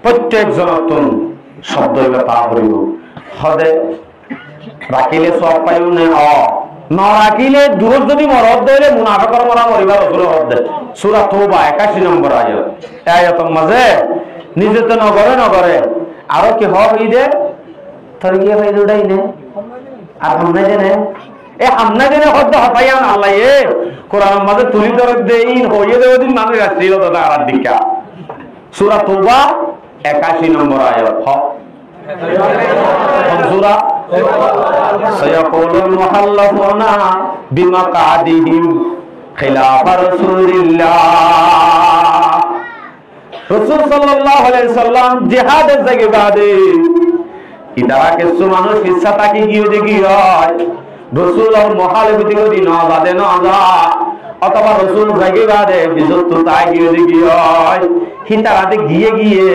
প্রত্যেক জনতন শব্দ তা করিব হদে রাখিলে সব পাইও নে ন রাখিলে দূর যদি মরদ দিলে মুনাফিকর মরা মরিবার রসুল হদ সূরা তওবা 81 নম্বর আয়াত আয়াতের মাঝে নিজে তো নগরে আরো কি হই দে তোর কি ভাই দুটাই নে আর হামনা জেনে এ হামনা জেনে হদ হতায়ান আল্লাহ এ কোরআনের মাঝে তুলি ধরে দেইন হইয়ে দেব দিন মানুষ আসছিল তো তার দিকা সূরা তওবা 81 নম্বর আয়াত সূরা সায়াকুলুল মুহাল্লাফুনা বিমাকাদিহিম খিলাফ রাসূলিল্লাহ রাসূল সাল্লাল্লাহু আলাইহি সাল্লাম জিহাদের জায়গায় বাদে ইদারা কিছু মানুষ ইচ্ছা তাকে গিয়ে দেখি হয় রাসূল আর মুখালিফতি করি না বাদে না যা অথবা রাসূল জায়গায় বাদে বিজত তাই গিয়ে দেখি হয় হিতারাতে গিয়ে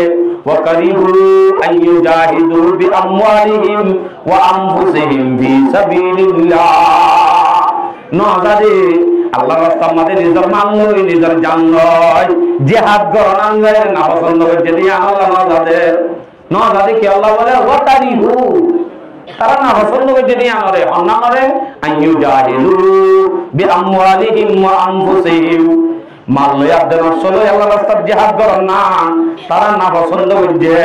وَقَرِيبُوا أَن يُجَاهِدُوا بِأَمْوَالِهِمْ وَأَنفُسِهِمْ فِي سَبِيلِ اللَّهِ নজাদে আল্লাহর রাস্তার মধ্যে নিজের মান লই নিজের জান লই জিহাদ করন যায় না পছন্দ করে যদি আল্লাহ নজাদে কি আল্লাহ বলে ওয়াতারিহু তারা না পছন্দ করে যদি আমারে অন্নারে আন ইউজাহিদু বিআমওয়ালিহিম ওয়া আনফুসিহিম মাল লই আব্দে নসল আল্লাহর রাস্তায় জিহাদ করন না তারা না পছন্দ করে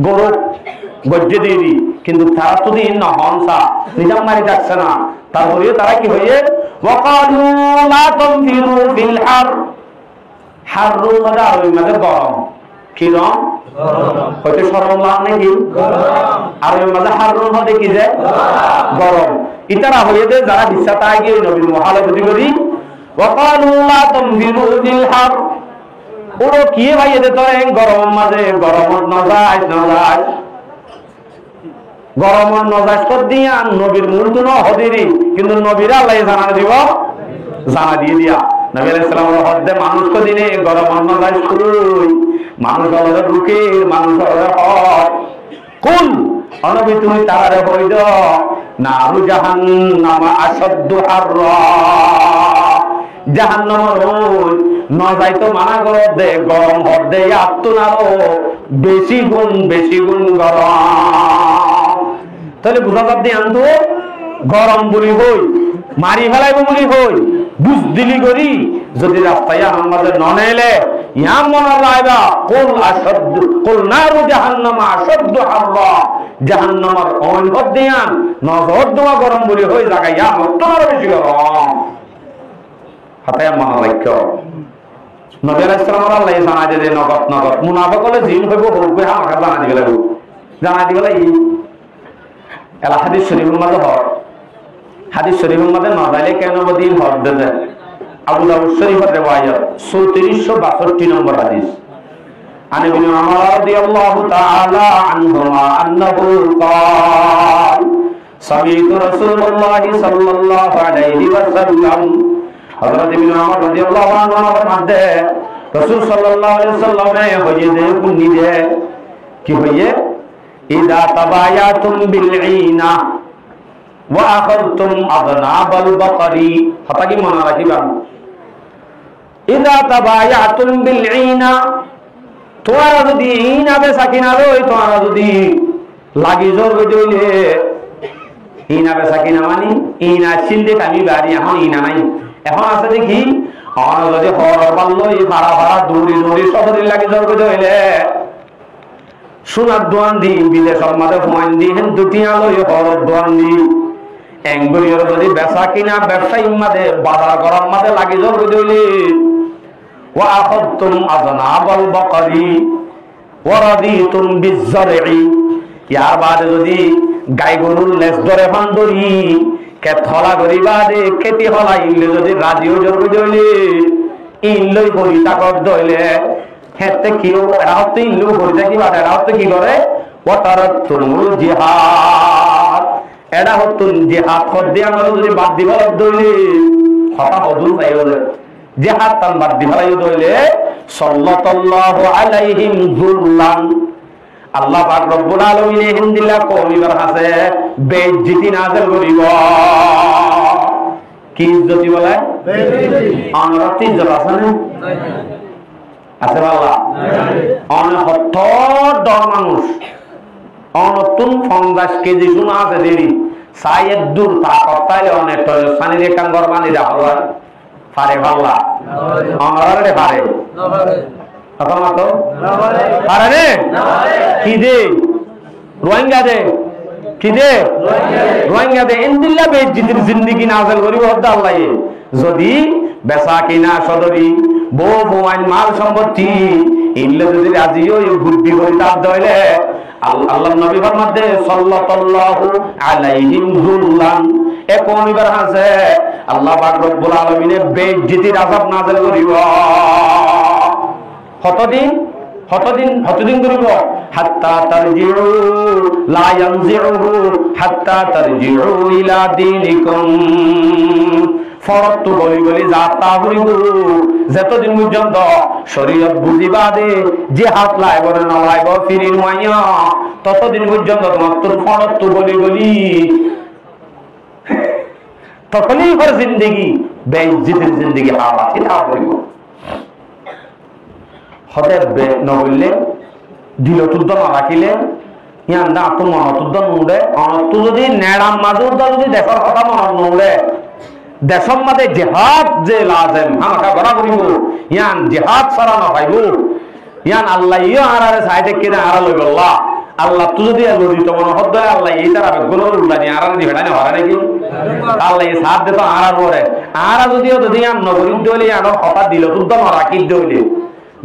গরু গজ্জে দিবি কিন্তু তারা তো দিন না হনসা নিজাম মারি যাচ্ছে না তারপরে তারা কি হয়ে ওয়াকালু লা তানফিরু ফিল হাররু মাদা ওই মাঝে গরম কি রং হয়তো সরম লাগ নাকি আর ওই মাঝে হাররু মাঝে কি যে গরম ইতারা হয়ে দে যারা বিশ্বাস তাই গিয়ে নবীর মুখালিফতি করি ওয়াকালু লা তানফিরু ফিল হার ওরা কি ভাই এদের তো গরম মাঝে গরম নজায় গরম নজাজ কর দিয়া নবীর মূর্ত ন হদিরি কিন্তু নবীরা আল্লাহ জানা দিয়ে দিয়া নবী আলাইহিস সালাম হদ্দে মানুষ তো দিনে গরম নজাজ শুরুই মানুষ হলো রুকের মানুষ হলো হয় কুল অনবী তুমি তারে হইদ নারু জাহান্নাম আশাদ্দু হাররা জাহান্নামের ওই নজাই তো মানা করে দে গরম হদ্দে আত্মনারো বেশি গুণ গরম তাহলে বুঝা যাবে আনতো গরম বলি হই মারি ফেলাইব বলি হই বুঝ দিলি করি যদি রাস্তায় আমাদের ননেলে ইয়াম মনে রাইবা কুল নারু জাহান্নাম আশাদ্দু হাররা জাহান্নামের ওই হদ্দে আন নজর দোয়া গরম বলি হই জায়গা ইয়াম আত্মনারো বেশি গরম হাতায়া মহাবাক্য নবী আলাইহিস সালাম আল্লাহ জানা দে নগদ মুনাফিক হলে জিন হইব হইবে আমাকে জানা দিবে লাগি এলা হাদিস শরীফের মধ্যে হয় হাদিস শরীফের মধ্যে নজাইলে কেন বদিন হদ দে আবু দাউদ শরীফের riwayat 3462 নম্বর হাদিস আন ইবনে উমর রাদিয়াল্লাহু তাআলা আনহুমা আন্নাহু قال سمعت رسول الله صلى الله عليه وسلم হযরত ইবনে উমর রাদিয়াল্লাহু আনহু মধ্যে রাসূল সাল্লাল্লাহু আলাইহি ওয়াসাল্লামে হয়ে দে কুনি দে কি হয়ে ইদা তাবায়াতুম বিল ঈনা ওয়া আখাযতুম আযনাবাল বাকরি কথা কি মনে রাখিবা ইদা তাবায়াতুম বিল ঈনা তোরা যদি ঈনা বেচা কিনা লই তোরা যদি লাগি জোর হইলে ঈনা বেচা কিনা মানে ঈনা চিনতে কামি বাড়ি এখন ঈনা নাই এখন আছে দেখি আমার যদি হর বাল্লো এই ভাড়া দৌড়ি শহরের লাগে জোর হইলে সোনার দোয়ান দি বিদেশের মাঝে ফোয়ান দি হেন দুটি আলো হরর দোয়ান দি এঙ্গুলির যদি বেচা কিনা ব্যবসায়ী মাঝে বাজার করার মাঝে লাগি জোর হইলে ওয়া আখাযতুম আযনাবাল বাকরি ওয়া রাদিতুম বিয-যারঈ ইয়ার বাদে যদি গাই গরুর লেজ ধরে বান্দরি কে থলা করিবা দে খেতি হলা ইলে যদি রাজিও জরুরি দইলে ইনলই করি তাকত দইলে হেতে কিও রাত ইনলো করি থাকিবা রাত কি করে ওয়াতারাতুল জিহাদ এডা হতুন জিহাদ করতে আমরা যদি বাদ দিবা দইলে হতা হদুল পাইলে জিহাদ তান বাদ দিবা দইলে সাল্লাল্লাহু আলাইহিম যুল্লান আল্লাহ পাক রব্বুল আলামিন হিন্দিলা কওমিবার হাসে বেইজ্জতি নাযিল করিব কি ইজ্জতি বলে বেইজ্জতি আনরাতি ইজ্জত আছে না আছে বাবা অন হত ডর মানুষ অনতুন 50 কেজি সোনা আছে দেরি সাইয়ের দূর তা করতাইলে অনেক তো সানিরে কাঙ্গর মানি রাখা পারে বাবা আমারে পারে না পারে তো পারে কি দে রোহিঙ্গা দে কি দে রোহিঙ্গা দে ইনদিল্লাহ বেইজ্জতির জিন্দেগি নাযিল করিব আল্লাহ যদি বেচা কিনা সদরি বউ বউয়ান মাল সম্পত্তি ইল্লা যদি রাজি হই বুদ্ধি করে তার দইলে আল্লাহর নবী ফরমাতে সাল্লাল্লাহু আলাইহিম যুল্লান এ কোনিবার আছে আল্লাহ পাক রব্বুল আলামিন বেইজ্জতির আযাব নাযিল করিব কতদিন করিব হাত্তা তারজিউ লা ইয়ানজিউহু হাত্তা তারজিউ ইলা দীনিকুম ফরত বলি বলি যাতা করিব যতদিন পর্যন্ত শরীয়ত বুঝিবা দে জিহাদ লাইব না লাইব ফিরিন মাইয়া ততদিন পর্যন্ত তোমার তোর ফরত বলি বলি তখনই পর জিন্দেগি বেইজ্জতির জিন্দেগি হাওয়া এটা করিব হদের বে নবইলে দিল তুদ্দ না রাখিলে ইয়ান না তো মন তুদ্দ নুড়ে অনতু যদি নেড়াম মাজুর যদি দেশর কথা মন নুড়ে দেশম মাঝে জিহাদ যে লাজেম আমাকা বড় করিব ইয়ান জিহাদ ছাড়া না পাইব ইয়ান আল্লাহ ইয়া আরারে সাইডে কিনা আরা লইব আল্লাহ তু যদি লদি তো মন হদ আল্লাহ এই তারা গুলো উল্লানি আরার দি ভেড়ানি হরে নাকি আল্লাহ এই সাথ দে তো আরার পরে আরা যদি ইয়ান নগরী দইলে ইয়ান কথা দিল তুদ্দ না রাখি দইলে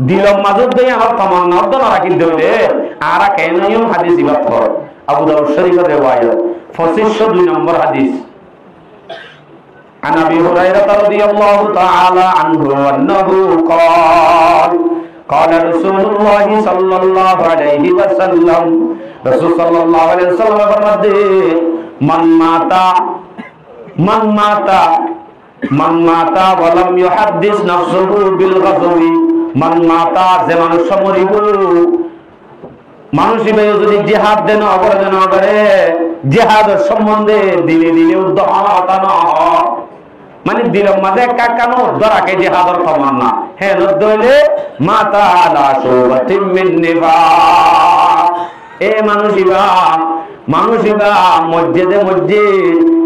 দিলম মাজুদ দেই আমার তামান্না অর্ধ না রাখি দইলে আরা কেনইও হাদিস ইবাত কর আবু দাউদ শরীফের রিওয়ায়াত 2502 নম্বর হাদিস عن ابي هريره رضي الله تعالى عنه انه قال قال رسول الله صلى الله عليه وسلم رسول صلى الله عليه وسلم فرماتے من مات ولم يحدث نفسه بالغزو من مات যে মানুষ মরিব মানুষ যদি জিহাদ দেন অপরাধ না করে জিহাদের সম্বন্ধে দিলে দিলে উদ্দহন মানে দিলম মাঝে কাকানো দরাকে জিহাদর তামান্না হে নদইলে মাতা আলা সুবাতিন মিন নিফা এ মানুষিবা মসজিদে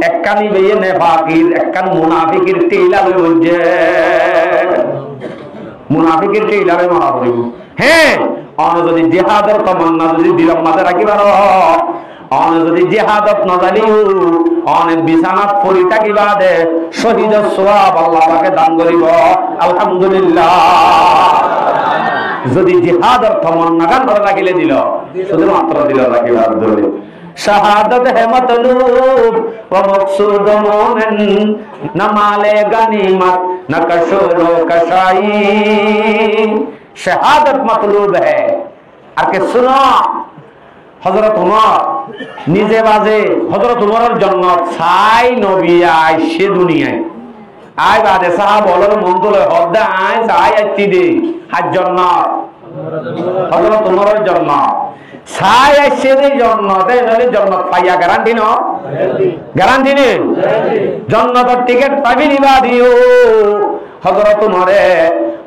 এককানি বেয়ে নেফাকির এককান মুনাফিকের টিলাবে মুনাফিকের টিলাবে মারা পড়িব হ্যাঁ অন যদি জিহাদর তামান্না যদি দিলম মাঝে রাখিবার অন যদি জিহাদত না জানিও অনেক বিছানাত পড়ি থাকিবা দে শহীদের সওয়াব আল্লাহ পাকে দান করিব আলহামদুলিল্লাহ যদি জিহাদর তামান্না গান করে রাখিলে দিল শুধুমাত্র দিল রাখিবার দলে শাহাদাত হে মতলুব ওয়া মকসুদ মুমিন না মালে গনিমত না কশোরো কশাই শাহাদাত মতলুব है আর কে सुनो হযরত ওমর নিজে বাজে হযরত ওমরের জন্য ছাই নবী আইছে দুনিয়ায় আই বাদে সাহাব বলর মন্দলে হদ্দা আই ছাই আইতি দে হাজ জান্নাত হযরত ওমরের জন্য ছাই আইছে দে জান্নাতে নলে জান্নাত পাইয়া গ্যারান্টি নেই জান্নাতের টিকিট পাবি নিবা দিও হযরত ওমরে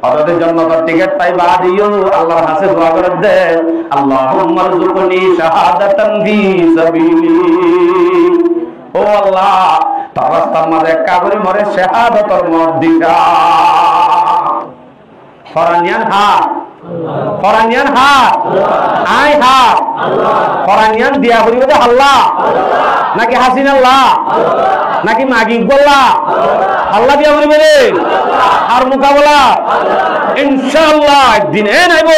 হযরত জান্নাতের টিকিট পাইবা দিও আল্লাহর কাছে দোয়া করে দে আল্লাহুম্মা রযুকনি শাহাদাতান ফি সাবিলি ও আল্লাহ তার রাস্তার মাঝে কাবরে মরে শাহাদাতের মত দিকা ফরানিয়ান আই ফরানিয়ান দিয়া করিব দে আল্লাহ নাকি হাসিন আল্লাহ নাকি মাগি বললা আল্লাহ দিয়া করিবে রে আর মোকাবেলা ইনশাআল্লাহ একদিন নাইব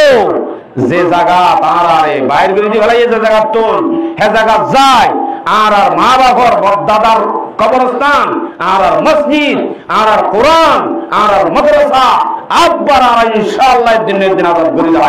যে জায়গা তারারে বাইর করে দি ফেলাই যে জায়গা তোল হে জায়গা যায় আর মা বাবার বড়দাদার কবরস্থান আর মসজিদ আর কোরআন আর মাদ্রাসা আব্বার আর ইনশাআল্লাহ দিনের দিন আবাদ করে দাও।